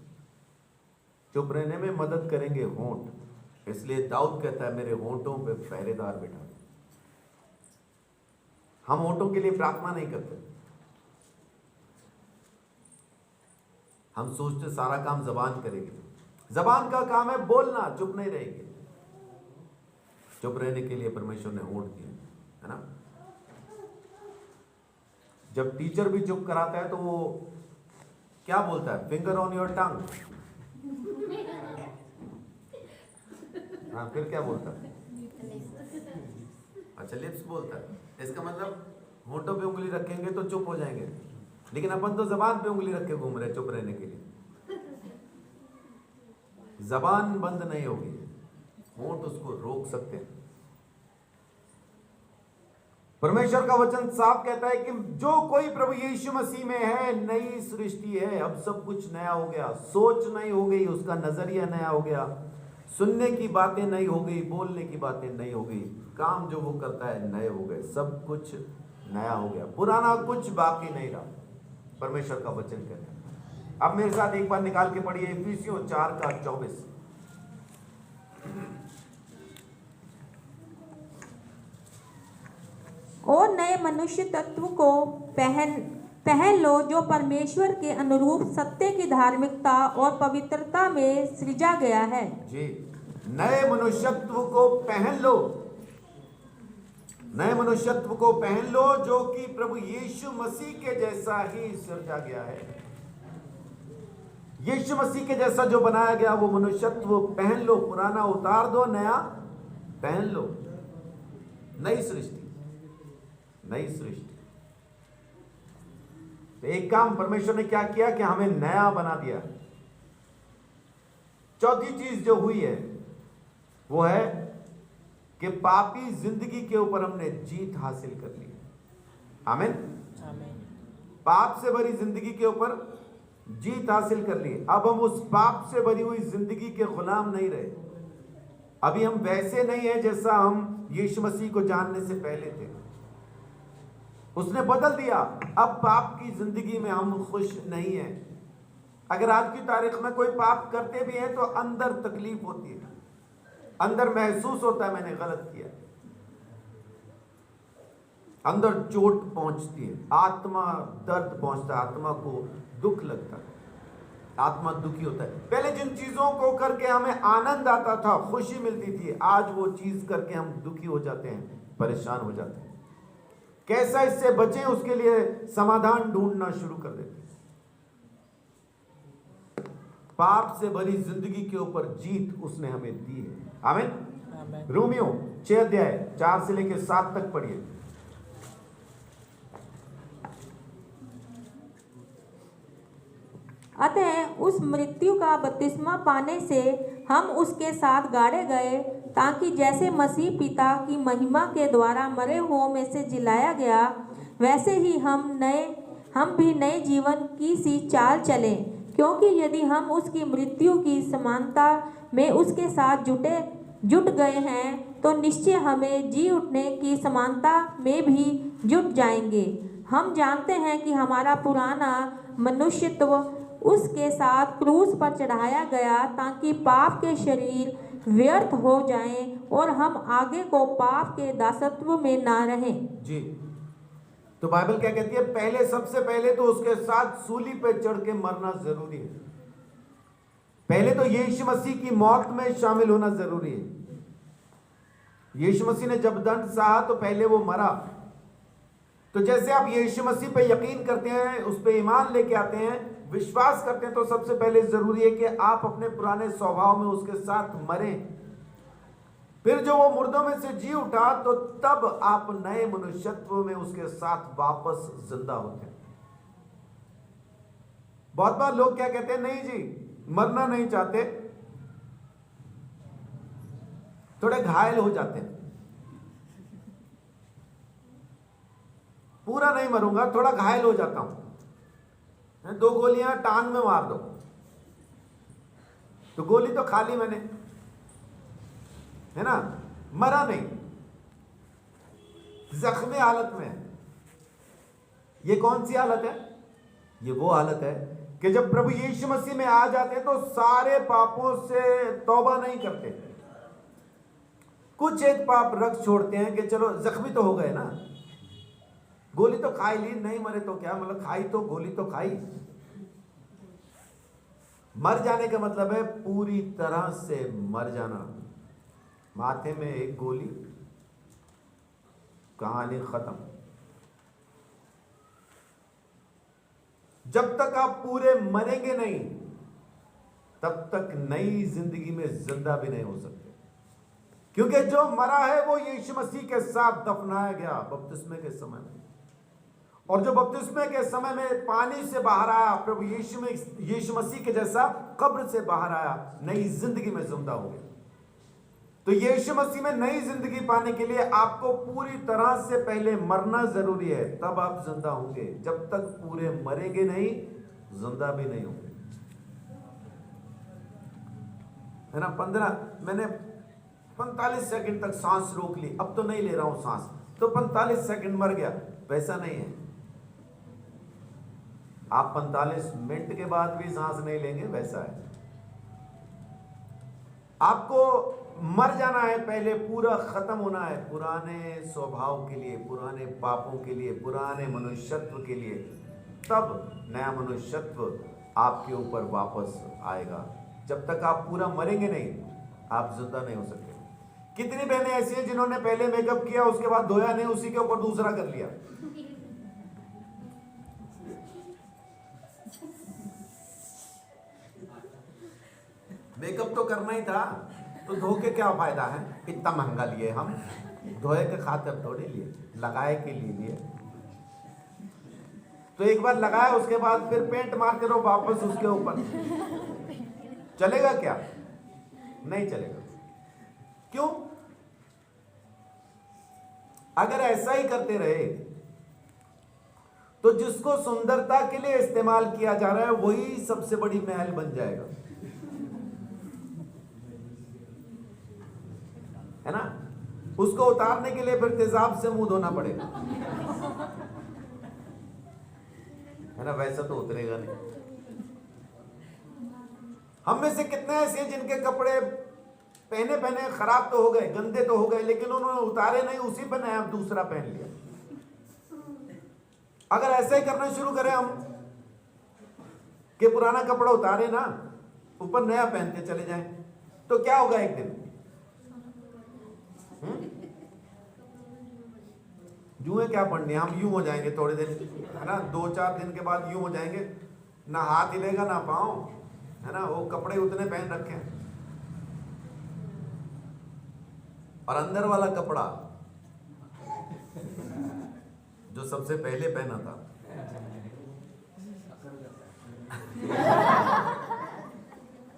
चुप रहने में मदद करेंगे होंठ। इसलिए दाऊद कहता है मेरे होंठों पे पहरेदार बिठा। हम होंठों के लिए प्रार्थना नहीं करते, हम सोचते सारा काम जबान करेगी। जबान का काम है बोलना, चुप नहीं रहेगी। चुप रहने के लिए परमेश्वर ने होंठ दिए, है ना। जब टीचर भी चुप कराता है तो वो क्या बोलता है? Finger on your tongue. हाँ, फिर क्या बोलता है? अच्छा, लिप्स बोलता है। इसका मतलब होंठों पे उंगली रखेंगे तो चुप हो जाएंगे, लेकिन अपन तो जबान पे उंगली रख के घूम रहे चुप रहने के लिए। जबान बंद नहीं होगी, होंठ उसको रोक सकते हैं। परमेश्वर का वचन साफ कहता है कि जो कोई प्रभु यीशु मसीह में है नई सृष्टि है। अब सब कुछ नया हो गया, सोच नई हो गई, उसका नजरिया नया हो गया, सुनने की बातें नई हो गई, बोलने की बातें नई हो गई, काम जो वो करता है नए हो गए, सब कुछ नया हो गया, पुराना कुछ बाकी नहीं रहा। परमेश्वर का वचन कहता है। अब मेरे साथ एक बार निकाल के पढ़िए इफिसियों 4:24। और नए मनुष्य तत्व को पहन लो जो परमेश्वर के अनुरूप सत्य की धार्मिकता और पवित्रता में सृजा गया है। जी, नए मनुष्यत्व को पहन लो, नए मनुष्यत्व को पहन लो जो कि प्रभु यीशु मसीह के जैसा ही सृजा गया है। यीशु मसीह के जैसा जो बनाया गया वो मनुष्यत्व पहन लो। पुराना उतार दो, नया पहन लो। नई सृष्टि, नई सृष्टि। तो एक काम परमेश्वर ने क्या किया कि हमें नया बना दिया। चौथी चीज जो हुई है वो है कि पापी जिंदगी के ऊपर हमने जीत हासिल कर ली। आमीन। पाप से भरी जिंदगी के ऊपर जीत हासिल कर ली। अब हम उस पाप से भरी हुई जिंदगी के गुलाम नहीं रहे। अभी हम वैसे नहीं हैं जैसा हम यीशु मसीह को जानने से पहले थे। उसने बदल दिया। अब पाप की जिंदगी में हम खुश नहीं हैं। अगर आज की तारीख में कोई पाप करते भी हैं तो अंदर तकलीफ होती है, अंदर महसूस होता है मैंने गलत किया, अंदर चोट पहुंचती है, आत्मा दर्द पहुंचता है, आत्मा को दुख लगता है, आत्मा दुखी होता है। पहले जिन चीजों को करके हमें आनंद आता था, खुशी मिलती थी, आज वो चीज करके हम दुखी हो जाते हैं, परेशान हो जाते हैं। कैसा इससे बचें उसके लिए समाधान ढूंढना शुरू कर देते हैं। पाप से भरी जिंदगी के ऊपर जीत उसने हमें दी है। आमीन। रोमियो 6:4 से लेकर 7 तक पढ़िए। अतः उस मृत्यु का बपतिस्मा पाने से हम उसके साथ गाड़े गए, ताकि जैसे मसीह पिता की महिमा के द्वारा मरे हुओं में से जिलाया गया, वैसे ही हम भी नए जीवन की सी चाल चलें। क्योंकि यदि हम उसकी मृत्यु की समानता में उसके साथ जुट गए हैं, तो निश्चय हमें जी उठने की समानता में भी जुट जाएंगे। हम जानते हैं कि हमारा पुराना मनुष्यत्व उसके साथ क्रूस पर चढ़ाया गया, ताकि पाप के शरीर व्यर्थ हो जाएं और हम आगे को पाप के दासत्व में ना रहें। जी, तो बाइबल क्या कहती है? पहले, सबसे पहले तो उसके साथ सूली पे चढ़ के मरना जरूरी है। पहले तो यीशु मसीह की मौत में शामिल होना जरूरी है। यीशु मसीह ने जब दंड सहा तो पहले वो मरा। तो जैसे आप यीशु मसीह पे यकीन करते हैं, उस पे ईमान लेके आते हैं, विश्वास करते हैं, तो सबसे पहले जरूरी है कि आप अपने पुराने स्वभाव में उसके साथ मरें। फिर जो वो मुर्दों में से जी उठा, तो तब आप नए मनुष्यत्व में उसके साथ वापस जिंदा होते हैं। बहुत बार लोग क्या कहते हैं, नहीं जी मरना नहीं चाहते, थोड़े घायल हो जाते हैं, पूरा नहीं मरूंगा, थोड़ा घायल हो जाता हूं, 2 गोलियां टांग में मार दो, तो गोली तो खा ली मैंने, है ना, मरा नहीं, जख्मी हालत में है। ये कौन सी हालत है? ये वो हालत है कि जब प्रभु यीशु मसीह में आ जाते हैं तो सारे पापों से तौबा नहीं करते, कुछ एक पाप रख छोड़ते हैं कि चलो जख्मी तो हो गए ना, गोली तो खाई ली, नहीं मरे तो क्या, मतलब खाई तो, गोली तो खाई। मर जाने का मतलब है पूरी तरह से मर जाना, माथे में एक गोली, कहानी खत्म। जब तक आप पूरे मरेंगे नहीं, तब तक नई जिंदगी में जिंदा भी नहीं हो सकते, क्योंकि जो मरा है वो यीशु मसीह के साथ दफनाया गया बपतिस्मे के समय में, और जो बपतिस्मे के समय में पानी से बाहर आया, प्रभु यीशु मसीह के जैसा कब्र से बाहर आया, नई जिंदगी में जिंदा हो गया। तो यीशु मसीह में नई जिंदगी पाने के लिए आपको पूरी तरह से पहले मरना जरूरी है, तब आप जिंदा होंगे। जब तक पूरे मरेंगे नहीं, जिंदा भी नहीं होंगे, है ना। मैंने 45 सेकंड तक सांस रोक ली, अब तो नहीं ले रहा हूं सांस, तो 45 सेकंड मर गया, वैसा नहीं है। आप 45 मिनट के बाद भी सांस नहीं लेंगे, वैसा है। आपको मर जाना है पहले, पूरा खत्म होना है पुराने स्वभाव के लिए, पुराने पापों के लिए, पुराने मनुष्यत्व के लिए, तब नया मनुष्यत्व आपके ऊपर वापस आएगा। जब तक आप पूरा मरेंगे नहीं, आप जिंदा नहीं हो सकते। कितनी बहनें ऐसी हैं जिन्होंने पहले मेकअप किया, उसके बाद धोया नहीं, उसी के ऊपर दूसरा कर लिया। मेकअप तो करना ही था, तो धो के क्या फायदा है, इतना महंगा लिए हम, धोए के खातिर थोड़ी लिए, लगाए के लिए। तो एक बार लगाया, उसके बाद फिर पेंट मारते रहो वापस उसके ऊपर, चलेगा क्या? नहीं चलेगा। क्यों? अगर ऐसा ही करते रहे तो जिसको सुंदरता के लिए इस्तेमाल किया जा रहा है वही सबसे बड़ी महल बन जाएगा, है ना। उसको उतारने के लिए फिर तेजाब से मुंह धोना पड़ेगा, है ना, वैसा तो उतरेगा नहीं। हम में से कितने ऐसे हैं जिनके कपड़े पहने खराब तो हो गए, गंदे तो हो गए, लेकिन उन्होंने उतारे नहीं, उसी पर नया दूसरा पहन लिया। अगर ऐसा ही करना शुरू करें हम कि पुराना कपड़ा उतारे ना, ऊपर नया पहनते चले जाएं, तो क्या होगा एक दिन? जुए क्या पढ़ने, हम यूं हो जाएंगे थोड़े दिन, है ना, 2-4 दिन के बाद यूं हो जाएंगे, ना हाथ हिलेगा ना पांव, है ना, वो कपड़े उतने पहन रखे हैं। और अंदर वाला कपड़ा जो सबसे पहले पहना था,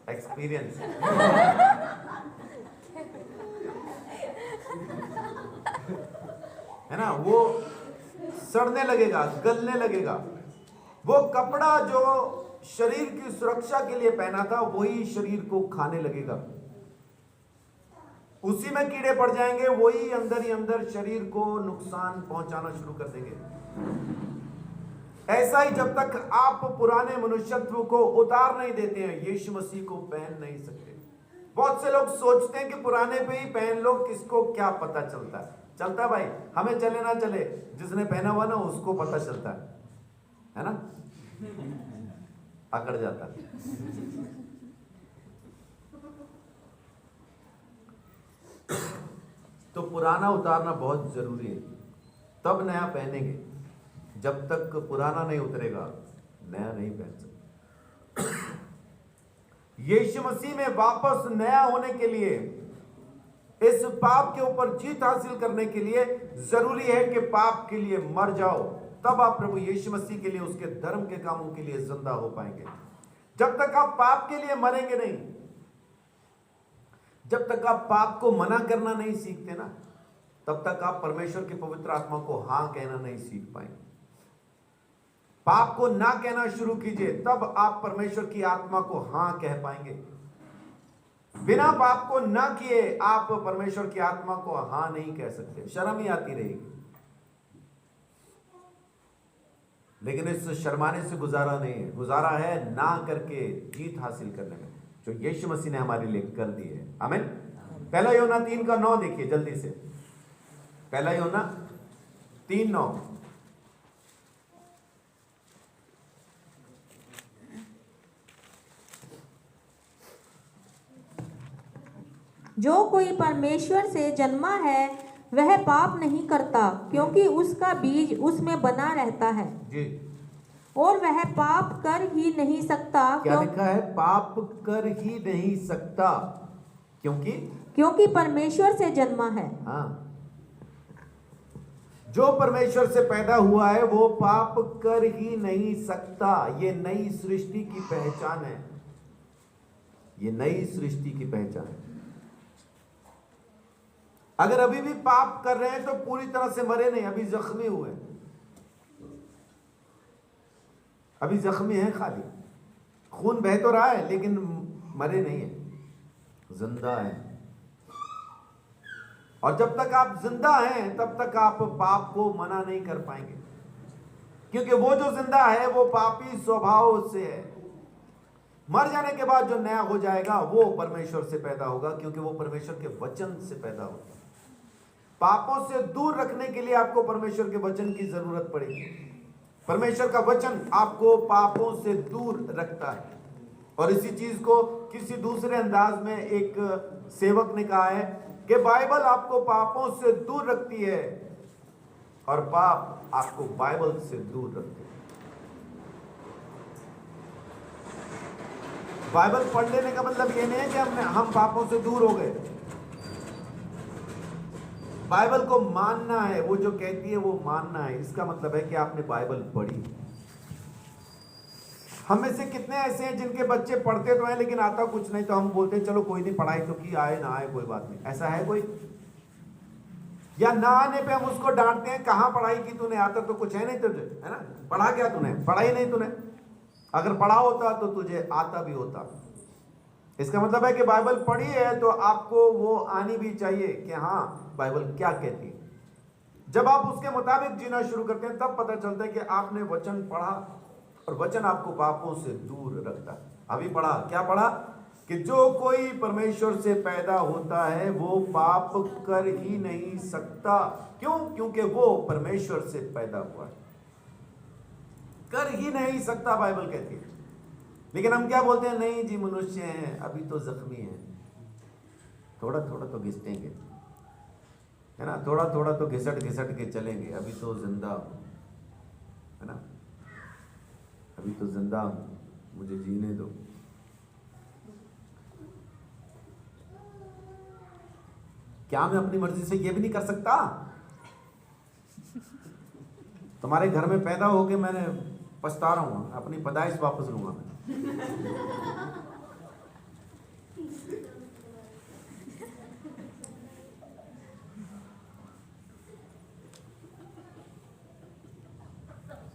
एक्सपीरियंस, है ना, वो सड़ने लगेगा, गलने लगेगा। वो कपड़ा जो शरीर की सुरक्षा के लिए पहना था वही शरीर को खाने लगेगा, उसी में कीड़े पड़ जाएंगे, वही अंदर ही अंदर शरीर को नुकसान पहुंचाना शुरू कर देंगे। ऐसा ही जब तक आप पुराने मनुष्यत्व को उतार नहीं देते हैं, यीशु मसीह को पहन नहीं सकते। बहुत से लोग सोचते हैं कि पुराने पे ही पहन लो, किसको क्या पता चलता है भाई, हमें चले ना चले, जिसने पहना हुआ ना उसको पता चलता है ना, अकड़ जाता है। तो पुराना उतारना बहुत जरूरी है, तब नया पहनेंगे। जब तक पुराना नहीं उतरेगा, नया नहीं पहन सकते। यीशु मसीह में वापस नया होने के लिए, इस पाप के ऊपर जीत हासिल करने के लिए जरूरी है कि पाप के लिए मर जाओ, तब आप प्रभु यीशु मसीह के लिए, उसके धर्म के कामों के लिए जिंदा हो पाएंगे। जब तक आप पाप के लिए मरेंगे नहीं, जब तक आप पाप को मना करना नहीं सीखते ना, तब तक आप परमेश्वर की पवित्र आत्मा को हां कहना नहीं सीख पाएंगे। पाप को ना कहना शुरू कीजिए, तब आप परमेश्वर की आत्मा को हां कह पाएंगे। बिना पाप को ना किए आप परमेश्वर की आत्मा को हां नहीं कह सकते, शर्म ही आती रहेगी। लेकिन इस शर्माने से गुजारा नहीं है, गुजारा है ना करके जीत हासिल करने में, जो यीशु मसीह ने हमारे लिए कर दी है। आमीन। पहला यूहन्ना 3:9 देखिए जल्दी से। पहला यूहन्ना 3:9। जो कोई परमेश्वर से जन्मा है वह पाप नहीं करता, क्योंकि उसका बीज उसमें बना रहता है जी। और वह पाप कर ही नहीं सकता। क्या लिखा है? पाप कर ही नहीं सकता, क्योंकि परमेश्वर से जन्मा है। हाँ, जो परमेश्वर से पैदा हुआ है वो पाप कर ही नहीं सकता। ये नई सृष्टि की पहचान है, ये नई सृष्टि की पहचान है। अगर अभी भी पाप कर रहे हैं तो पूरी तरह से मरे नहीं, अभी जख्मी हुए, अभी जख्मी है, खाली खून बह तो रहा है लेकिन मरे नहीं है, जिंदा है। और जब तक आप जिंदा हैं तब तक आप पाप को मना नहीं कर पाएंगे, क्योंकि वो जो जिंदा है वो पापी स्वभाव से है। मर जाने के बाद जो नया हो जाएगा वो परमेश्वर से पैदा होगा, क्योंकि वो परमेश्वर के वचन से पैदा होगा। पापों से दूर रखने के लिए आपको परमेश्वर के वचन की जरूरत पड़ेगी। परमेश्वर का वचन आपको पापों से दूर रखता है। और इसी चीज को किसी दूसरे अंदाज में एक सेवक ने कहा है कि बाइबल आपको पापों से दूर रखती है और पाप आपको बाइबल से दूर रखते हैं। बाइबल पढ़ लेने का मतलब ये नहीं है कि हम पापों से दूर हो गए। बाइबल को मानना है, वो जो कहती है वो मानना है। इसका मतलब है कि आपने बाइबल पढ़ी। हम में से कितने ऐसे हैं जिनके बच्चे पढ़ते तो हैं लेकिन आता कुछ नहीं, तो हम बोलते हैं चलो कोई नहीं, पढ़ाई तो की, आए ना आए कोई बात नहीं। ऐसा है कोई? या ना आने पे हम उसको डांटते हैं, कहाँ पढ़ाई की तूने, आता तो कुछ है नहीं तुझे, है ना, पढ़ा क्या तूने, पढ़ाई नहीं तूने। अगर पढ़ा होता तो तुझे आता भी होता। इसका मतलब है कि बाइबल पढ़ी है तो आपको वो आनी भी चाहिए कि हाँ बाइबल क्या कहती है। जब आप उसके मुताबिक जीना शुरू करते हैं तब पता चलता है कि आपने वचन पढ़ा और वचन आपको पापों से दूर रखता है। अभी पढ़ा, क्या पढ़ा? कि जो कोई परमेश्वर से पैदा होता है वो पाप कर ही नहीं सकता। क्यों? क्योंकि वो परमेश्वर से पैदा हुआ है। कर ही नहीं सकता बाइबल कहती है। लेकिन हम क्या बोलते हैं? नहीं जी, मनुष्य हैं, अभी तो जख्मी हैं, थोड़ा थोड़ा तो घिसटेंगे, है ना, थोड़ा थोड़ा तो घिसट घिसट के चलेंगे, अभी तो जिंदा हूं, है ना, अभी तो जिंदा हूं, मुझे जीने दो। क्या मैं अपनी मर्जी से ये भी नहीं कर सकता? तुम्हारे घर में पैदा होके मैंने पछता रहा हूं, अपनी पैदाइश वापस लूंगा मैं।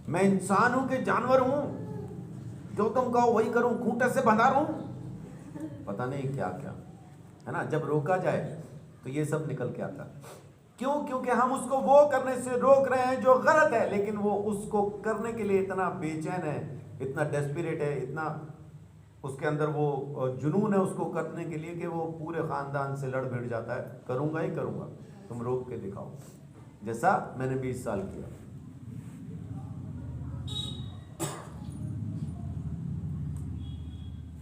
मैं इंसान हूं कि जानवर हूं? जो तुम कहो वही करूं, खूंटे से बंधा रहूं, पता नहीं क्या क्या, है ना। जब रोका जाए तो ये सब निकल के आता। क्यों? क्योंकि हम उसको वो करने से रोक रहे हैं जो गलत है, लेकिन वो उसको करने के लिए इतना बेचैन है, इतना डेस्परेट है, इतना उसके अंदर वो जुनून है उसको करने के लिए कि वो पूरे खानदान से लड़ भिड़ जाता है, करूंगा ही करूंगा, तुम रोक के दिखाओ, जैसा मैंने 20 साल किया।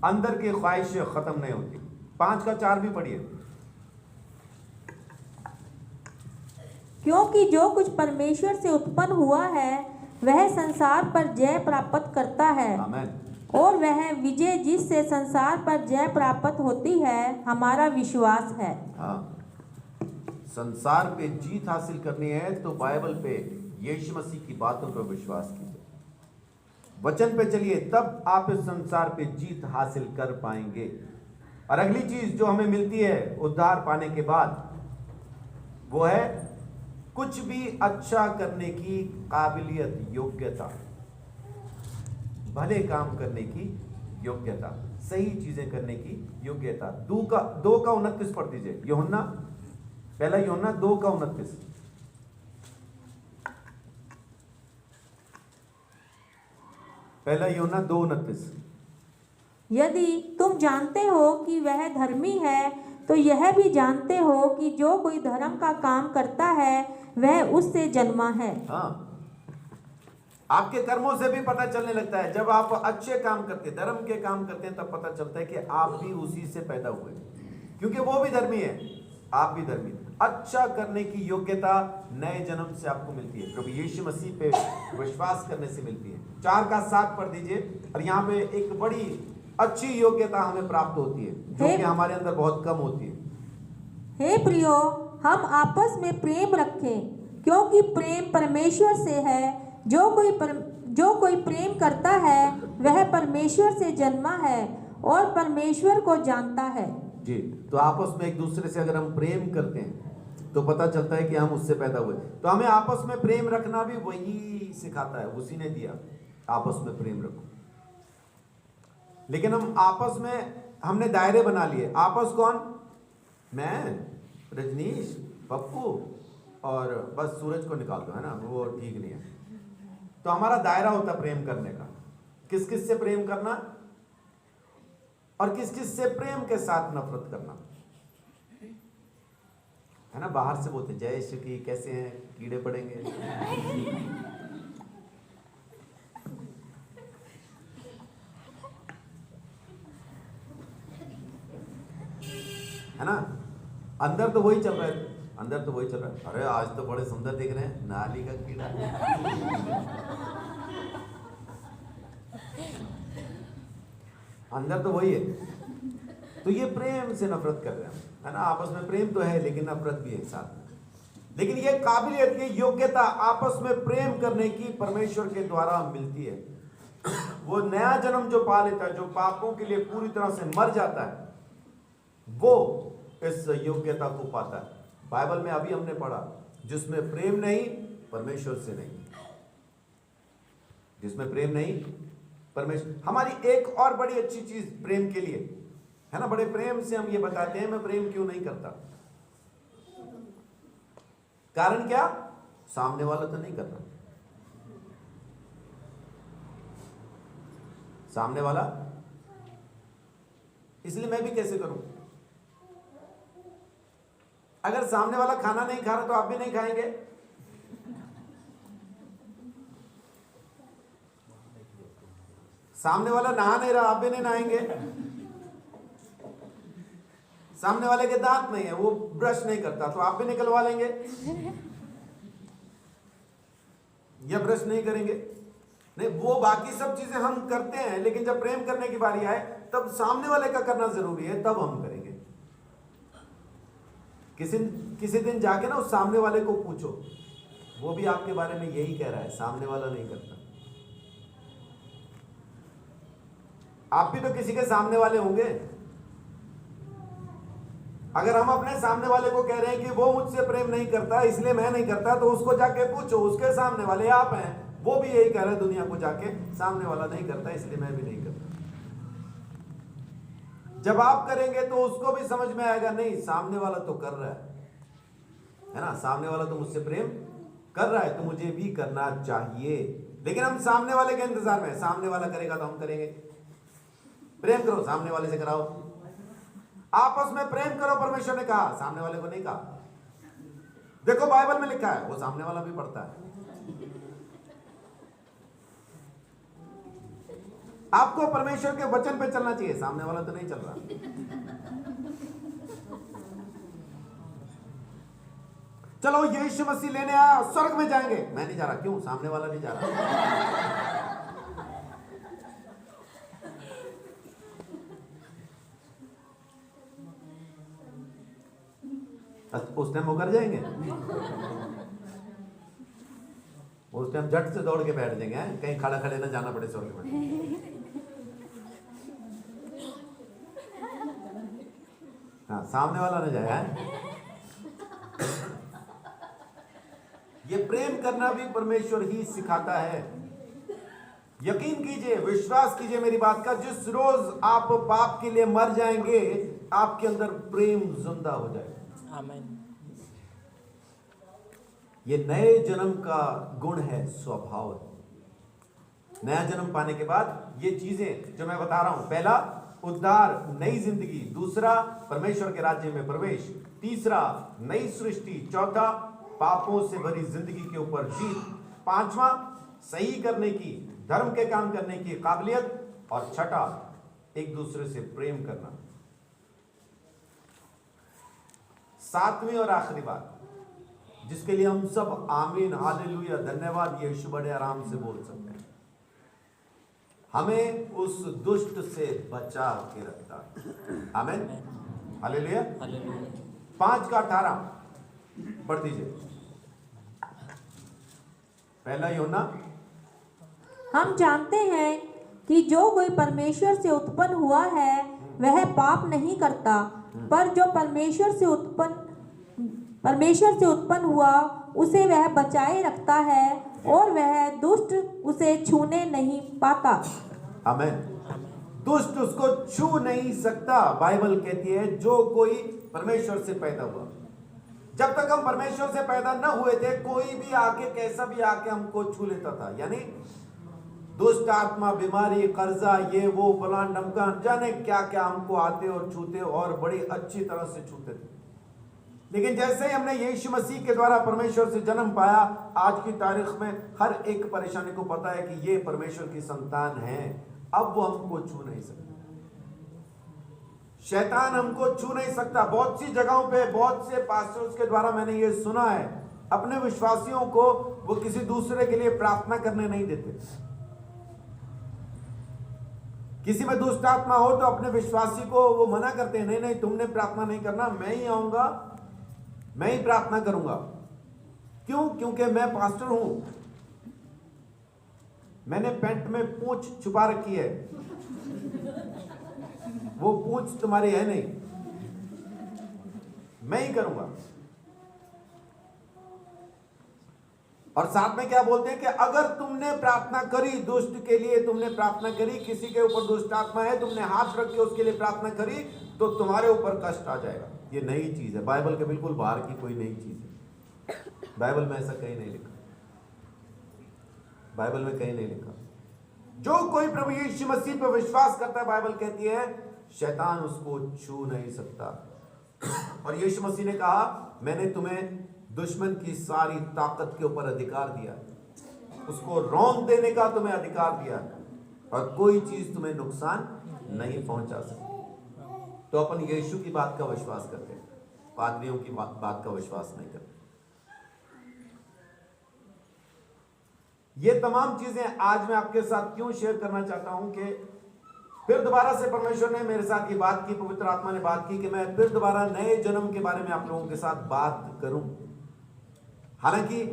अंदर की ख्वाहिश खत्म नहीं होती। 5:4 भी पढ़िए। क्योंकि जो कुछ परमेश्वर से उत्पन्न हुआ है वह संसार पर जय प्राप्त करता है। आमीन। और वह विजय जिससे संसार पर जय प्राप्त होती है हमारा विश्वास है। हाँ, संसार पे जीत हासिल करनी है तो बाइबल पे यीशु मसीह की बातों पर विश्वास कीजिए, वचन पे चलिए, तब आप इस संसार पे जीत हासिल कर पाएंगे। और अगली चीज जो हमें मिलती है उद्धार पाने के बाद, वो है कुछ भी अच्छा करने की काबिलियत, योग्यता, भले काम करने की योग्यता, सही चीजें करने की योग्यता। 2:29 पढ़ दीजिए, यूहन्ना, पहला यूहन्ना 2:29। पहला यूहन्ना 2:29। यदि तुम जानते हो कि वह धर्मी है, तो यह भी जानते हो कि जो कोई धर्म का काम करता है वह उससे जन्मा है। हाँ, आपके कर्मों से भी पता चलने लगता है। जब आप अच्छे काम करते, धर्म के काम करते हैं, तब पता चलता है कि आप भी उसी से पैदा हुए, क्योंकि वो भी धर्मी है, आप भी धर्मी। अच्छा करने की योग्यता नए जन्म से आपको मिलती है, प्रभु यीशु मसीह पे विश्वास करने से मिलती है। 4:7 पढ़ दीजिए। और यहाँ पे एक बड़ी अच्छी योग्यता हमें प्राप्त होती है, जो कि हमारे अंदर बहुत कम होती है। हे प्रियो, हम आपस में प्रेम रखें, क्योंकि प्रेम परमेश्वर से है। जो कोई प्रेम करता है वह परमेश्वर से जन्मा है और परमेश्वर को जानता है। जी, तो आपस में एक दूसरे से अगर हम प्रेम करते हैं तो पता चलता है कि हम उससे पैदा हुए। तो हमें आपस में प्रेम रखना भी वही सिखाता है, उसी ने दिया, आपस में प्रेम रखो। लेकिन हम आपस में हमने दायरे बना लिए। आपस कौन? मैं, रजनीश, पप्पू और बस सूरज को निकाल दो, है ना, वो ठीक नहीं है। तो हमारा दायरा होता प्रेम करने का, किस किस से प्रेम करना और किस किस से प्रेम के साथ नफरत करना, है ना। बाहर से बोलते जय श्री की, कैसे हैं, कीड़े पड़ेंगे। है ना, अंदर तो वही चल रहा है, अंदर तो वही चल रहा है। अरे आज तो बड़े सुंदर दिख रहे हैं, नाली का कीड़ा। अंदर तो वही है। तो ये प्रेम से नफरत कर रहे हैं, है ना। आपस में प्रेम तो है लेकिन नफरत भी है साथ में। लेकिन ये काबिलियत, ये योग्यता आपस में प्रेम करने की परमेश्वर के द्वारा मिलती है। वो नया जन्म जो पा लेता है, जो पापों के लिए पूरी तरह से मर जाता है, वो इस योग्यता को पाता है। बाइबल में अभी हमने पढ़ा, जिसमें प्रेम नहीं, परमेश्वर से नहीं। जिसमें प्रेम नहीं, परमेश्वर। हमारी एक और बड़ी अच्छी चीज प्रेम के लिए, है ना, बड़े प्रेम से हम ये बताते हैं मैं प्रेम क्यों नहीं करता। कारण क्या? सामने वाला तो नहीं कर रहा, सामने वाला, इसलिए मैं भी कैसे करूं। अगर सामने वाला खाना नहीं खा रहा तो आप भी नहीं खाएंगे। सामने वाला नहा नहीं रहा, आप भी नहीं नहाएंगे। सामने वाले के दांत नहीं है, वो ब्रश नहीं करता, तो आप भी निकलवा लेंगे या ब्रश नहीं करेंगे। नहीं, वो बाकी सब चीजें हम करते हैं, लेकिन जब प्रेम करने की बारी आए तब सामने वाले का करना जरूरी है, तब हम करेंगे। किसी दिन जाके ना उस सामने वाले को पूछो, वो भी आपके बारे में यही कह रहा है, सामने वाला नहीं करता। आप भी तो किसी के सामने वाले होंगे। अगर हम अपने सामने वाले को कह रहे हैं कि वो मुझसे प्रेम नहीं करता इसलिए मैं नहीं करता, तो उसको जाके पूछो, उसके सामने वाले आप हैं, वो भी यही कह रहे हैं दुनिया को जाके, सामने वाला नहीं करता इसलिए मैं भी नहीं करता। जब आप करेंगे तो उसको भी समझ में आएगा, नहीं सामने वाला तो कर रहा है ना, सामने वाला तो मुझसे प्रेम कर रहा है, तो मुझे भी करना चाहिए। लेकिन हम सामने वाले के इंतजार में, सामने वाला करेगा तो हम करेंगे। प्रेम करो, सामने वाले से कराओ। आपस में प्रेम करो, परमेश्वर ने कहा, सामने वाले को नहीं कहा। देखो बाइबल में लिखा है, वो सामने वाला भी पढ़ता है। आपको परमेश्वर के वचन पे चलना चाहिए, सामने वाला तो नहीं चल रहा। चलो यीशु मसीह लेने आया, स्वर्ग में जाएंगे, मैं नहीं जा रहा। क्यों? सामने वाला नहीं जा रहा। उस टाइम वो कर जाएंगे। उस टाइम झट से दौड़ के बैठ जाएंगे, कहीं खड़ा खड़े ना जाना पड़े स्वर्ग में। हाँ, सामने वाला ना जाए। ये प्रेम करना भी परमेश्वर ही सिखाता है। यकीन कीजिए, विश्वास कीजिए मेरी बात का, जिस रोज आप पाप के लिए मर जाएंगे आपके अंदर प्रेम जिंदा हो जाएगा। आमीन। ये नए जन्म का गुण है, स्वभाव है। नया जन्म पाने के बाद ये चीजें जो मैं बता रहा हूं, पहला उद्धार, नई जिंदगी, दूसरा परमेश्वर के राज्य में प्रवेश, तीसरा नई सृष्टि, चौथा पापों से भरी जिंदगी के ऊपर जीत, पांचवा सही करने की, धर्म के काम करने की काबिलियत, और छठा एक दूसरे से प्रेम करना। सातवीं और आखिरी बात जिसके लिए हम सब आमीन, हालेलुया, धन्यवाद यीशु बड़े आराम से बोल सकते हैं, हमें उस दुष्ट से बचा के रखता है। आमीन, हालेलुया। 5:18 पढ़ दीजिए। पहला यूहन्ना। हम जानते हैं कि जो कोई परमेश्वर से उत्पन्न हुआ है वह पाप नहीं करता, पर जो परमेश्वर से उत्पन्न हुआ उसे वह बचाए रखता है और वह दुष्ट उसे छूने नहीं पाता। आमीन। दुष्ट उसको छू नहीं सकता। बाइबल कहती है जो कोई परमेश्वर से पैदा हुआ। जब तक हम परमेश्वर से पैदा न हुए थे, कोई भी आके कैसा भी आके हमको छू लेता था। यानी दुष्ट आत्मा, बीमारी, कर्जा, ये वो फलान ढमकान, जाने क्या क्या हमको आते और छूते और बड़ी अच्छी तरह से छूते थे। लेकिन जैसे ही हमने यीशु मसीह के द्वारा परमेश्वर से जन्म पाया, आज की तारीख में हर एक परेशानी को पता है कि ये परमेश्वर की संतान है, अब वो हमको छू नहीं सकता। शैतान हमको छू नहीं सकता। बहुत सी जगहों पे, बहुत से पास्टर्स के द्वारा मैंने ये सुना है, अपने विश्वासियों को वो किसी दूसरे के लिए प्रार्थना करने नहीं देते। किसी में दुष्ट आत्मा हो तो अपने विश्वासी को वो मना करते हैं, नहीं नहीं तुमने प्रार्थना नहीं करना, मैं ही आऊंगा, मैं ही प्रार्थना करूंगा। क्यों? क्योंकि मैं पास्टर हूं, मैंने पैंट में पूंछ छुपा रखी है, वो पूंछ तुम्हारी है नहीं, मैं ही करूंगा। और साथ में क्या बोलते हैं कि अगर तुमने प्रार्थना करी, दुष्ट के लिए तुमने प्रार्थना करी, किसी के ऊपर दुष्ट आत्मा है, तुमने हाथ रख के उसके लिए प्रार्थना करी, तो तुम्हारे ऊपर कष्ट आ जाएगा। ये नई चीज है, बाइबल के बिल्कुल बाहर की कोई नई चीज है। बाइबल में ऐसा कहीं नहीं लिखा, बाइबल में कहीं नहीं लिखा। जो कोई प्रभु यीशु मसीह पर विश्वास करता है, बाइबल कहती है शैतान उसको छू नहीं सकता। और यीशु मसीह ने कहा, मैंने तुम्हें दुश्मन की सारी ताकत के ऊपर अधिकार दिया, उसको रौंद देने का तुम्हें अधिकार दिया, और कोई चीज तुम्हें नुकसान नहीं पहुंचा सकती। तो अपन यीशु की बात का विश्वास करते हैं, पादरियों की बात का विश्वास नहीं करते। ये तमाम चीजें आज मैं आपके साथ क्यों शेयर करना चाहता हूं कि फिर दोबारा से परमेश्वर ने मेरे साथ ये बात की, पवित्र आत्मा ने बात की कि मैं फिर दोबारा नए जन्म के बारे में आप लोगों के साथ बात करूं। हालांकि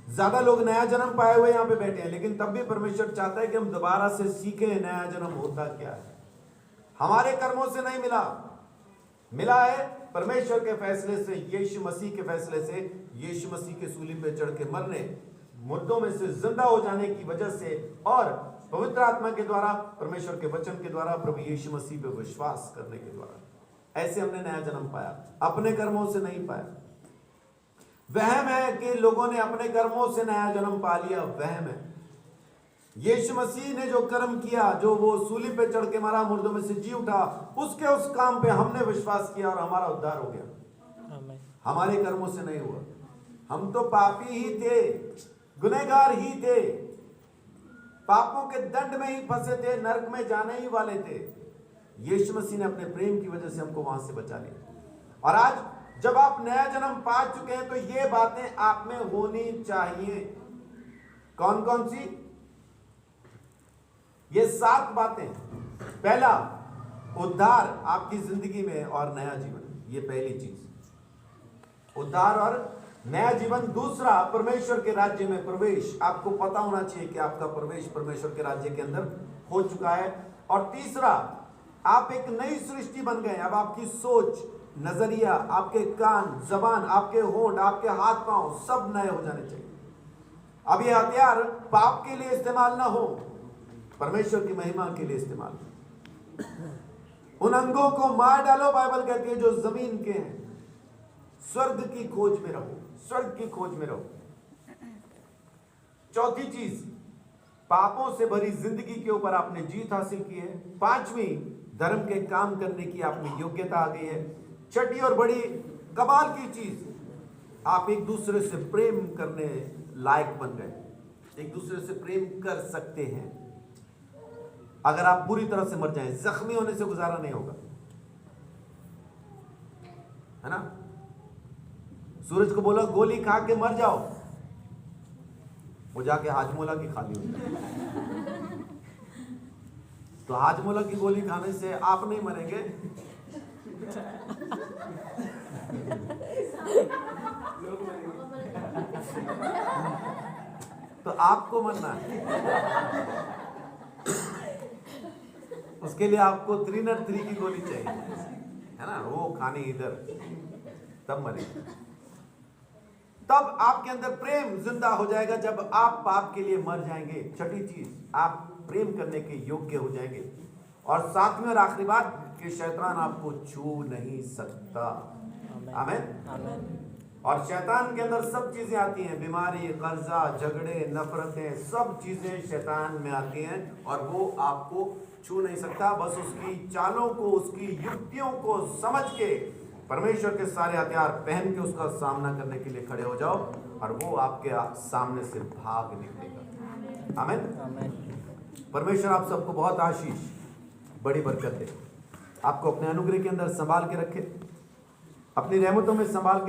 ज्यादा लोग नया जन्म पाए हुए यहां पे बैठे हैं, लेकिन तब भी परमेश्वर चाहता है कि हम दोबारा से सीखें नया जन्म होता क्या है। हमारे कर्मों से नहीं मिला है परमेश्वर के फैसले से, यीशु मसीह के फैसले से, यीशु मसीह के सूली पे चढ़ के मरने, मुर्दों में से जिंदा हो जाने की वजह से, और पवित्र आत्मा के द्वारा, परमेश्वर के वचन के द्वारा, प्रभु यीशु मसीह पे विश्वास करने के द्वारा। ऐसे हमने नया जन्म पाया, अपने कर्मों से नहीं पाया। वहम है कि लोगों ने अपने कर्मों से नया जन्म पा लिया, वहम है। यीशु मसीह ने जो कर्म किया, जो वो सूली पे चढ़ के मरा, मुर्दों में से जी उठा, उसके उस काम पे हमने विश्वास किया और हमारा उद्धार हो गया। हमारे कर्मों से नहीं हुआ। हम तो पापी ही थे, गुनहगार ही थे, पापों के दंड में ही फंसे थे, नरक में जाने ही वाले थे। यीशु मसीह ने अपने प्रेम की वजह से हमको वहां से बचा लिया। और आज जब आप नया जन्म पा चुके हैं, तो ये बातें आप में होनी चाहिए। कौन कौन सी? ये 7 बातें। पहला, उद्धार आपकी जिंदगी में और नया जीवन, ये पहली चीज। उद्धार और नया जीवन। दूसरा, परमेश्वर के राज्य में प्रवेश। आपको पता होना चाहिए कि आपका प्रवेश परमेश्वर के राज्य के अंदर हो चुका है। और तीसरा, आप एक नई सृष्टि बन गए। अब आपकी सोच, नजरिया, आपके कान, जबान, आपके होंठ, आपके हाथ पांव सब नए हो जाने चाहिए। अब ये हथियार पाप के लिए इस्तेमाल ना हो, परमेश्वर की महिमा के लिए इस्तेमाल हो। उन अंगों को मार डालो, बाइबल कहती है, जो जमीन के हैं। स्वर्ग की खोज में रहो, स्वर्ग की खोज में रहो। चौथी चीज, पापों से भरी जिंदगी के ऊपर आपने जीत हासिल की है। पांचवी, धर्म के काम करने की आप में योग्यता आ गई है। छठी और बड़ी कमाल की चीज, आप एक दूसरे से प्रेम करने लायक बन गए। एक दूसरे से प्रेम कर सकते हैं। अगर आप पूरी तरह से मर जाएं, जख्मी होने से गुजारा नहीं होगा, है ना। सूरज को बोला गोली खा के मर जाओ, वो जाके हाजमोला की खा ली। तो हाजमोला की गोली खाने से आप नहीं मरेंगे, तो आपको मरना है। उसके लिए आपको 303 की गोली चाहिए, है ना, वो खानी इधर, तब मरेंगे। तब आपके अंदर प्रेम जिंदा हो जाएगा जब आप पाप के लिए मर जाएंगे। छठी चीज, आप प्रेम करने के योग्य हो जाएंगे। और सातवीं और आखिरी बात कि शैतान आपको छू नहीं सकता। आमीन। और शैतान के अंदर सब चीजें आती हैं, बीमारी, कर्जा, झगड़े, नफरतें, सब चीजें शैतान में आती हैं और वो आपको छू नहीं सकता। बस उसकी चालों को, उसकी युक्तियों को समझ के परमेश्वर के सारे हथियार पहन के उसका सामना करने के लिए खड़े हो जाओ और वो आपके सामने से भाग निकलेगा। आमीन। परमेश्वर आप सबको बहुत आशीष, बड़ी बरकत दे, आपको अपने अनुग्रह के अंदर संभाल के रखे, अपनी रहमतों में संभाल के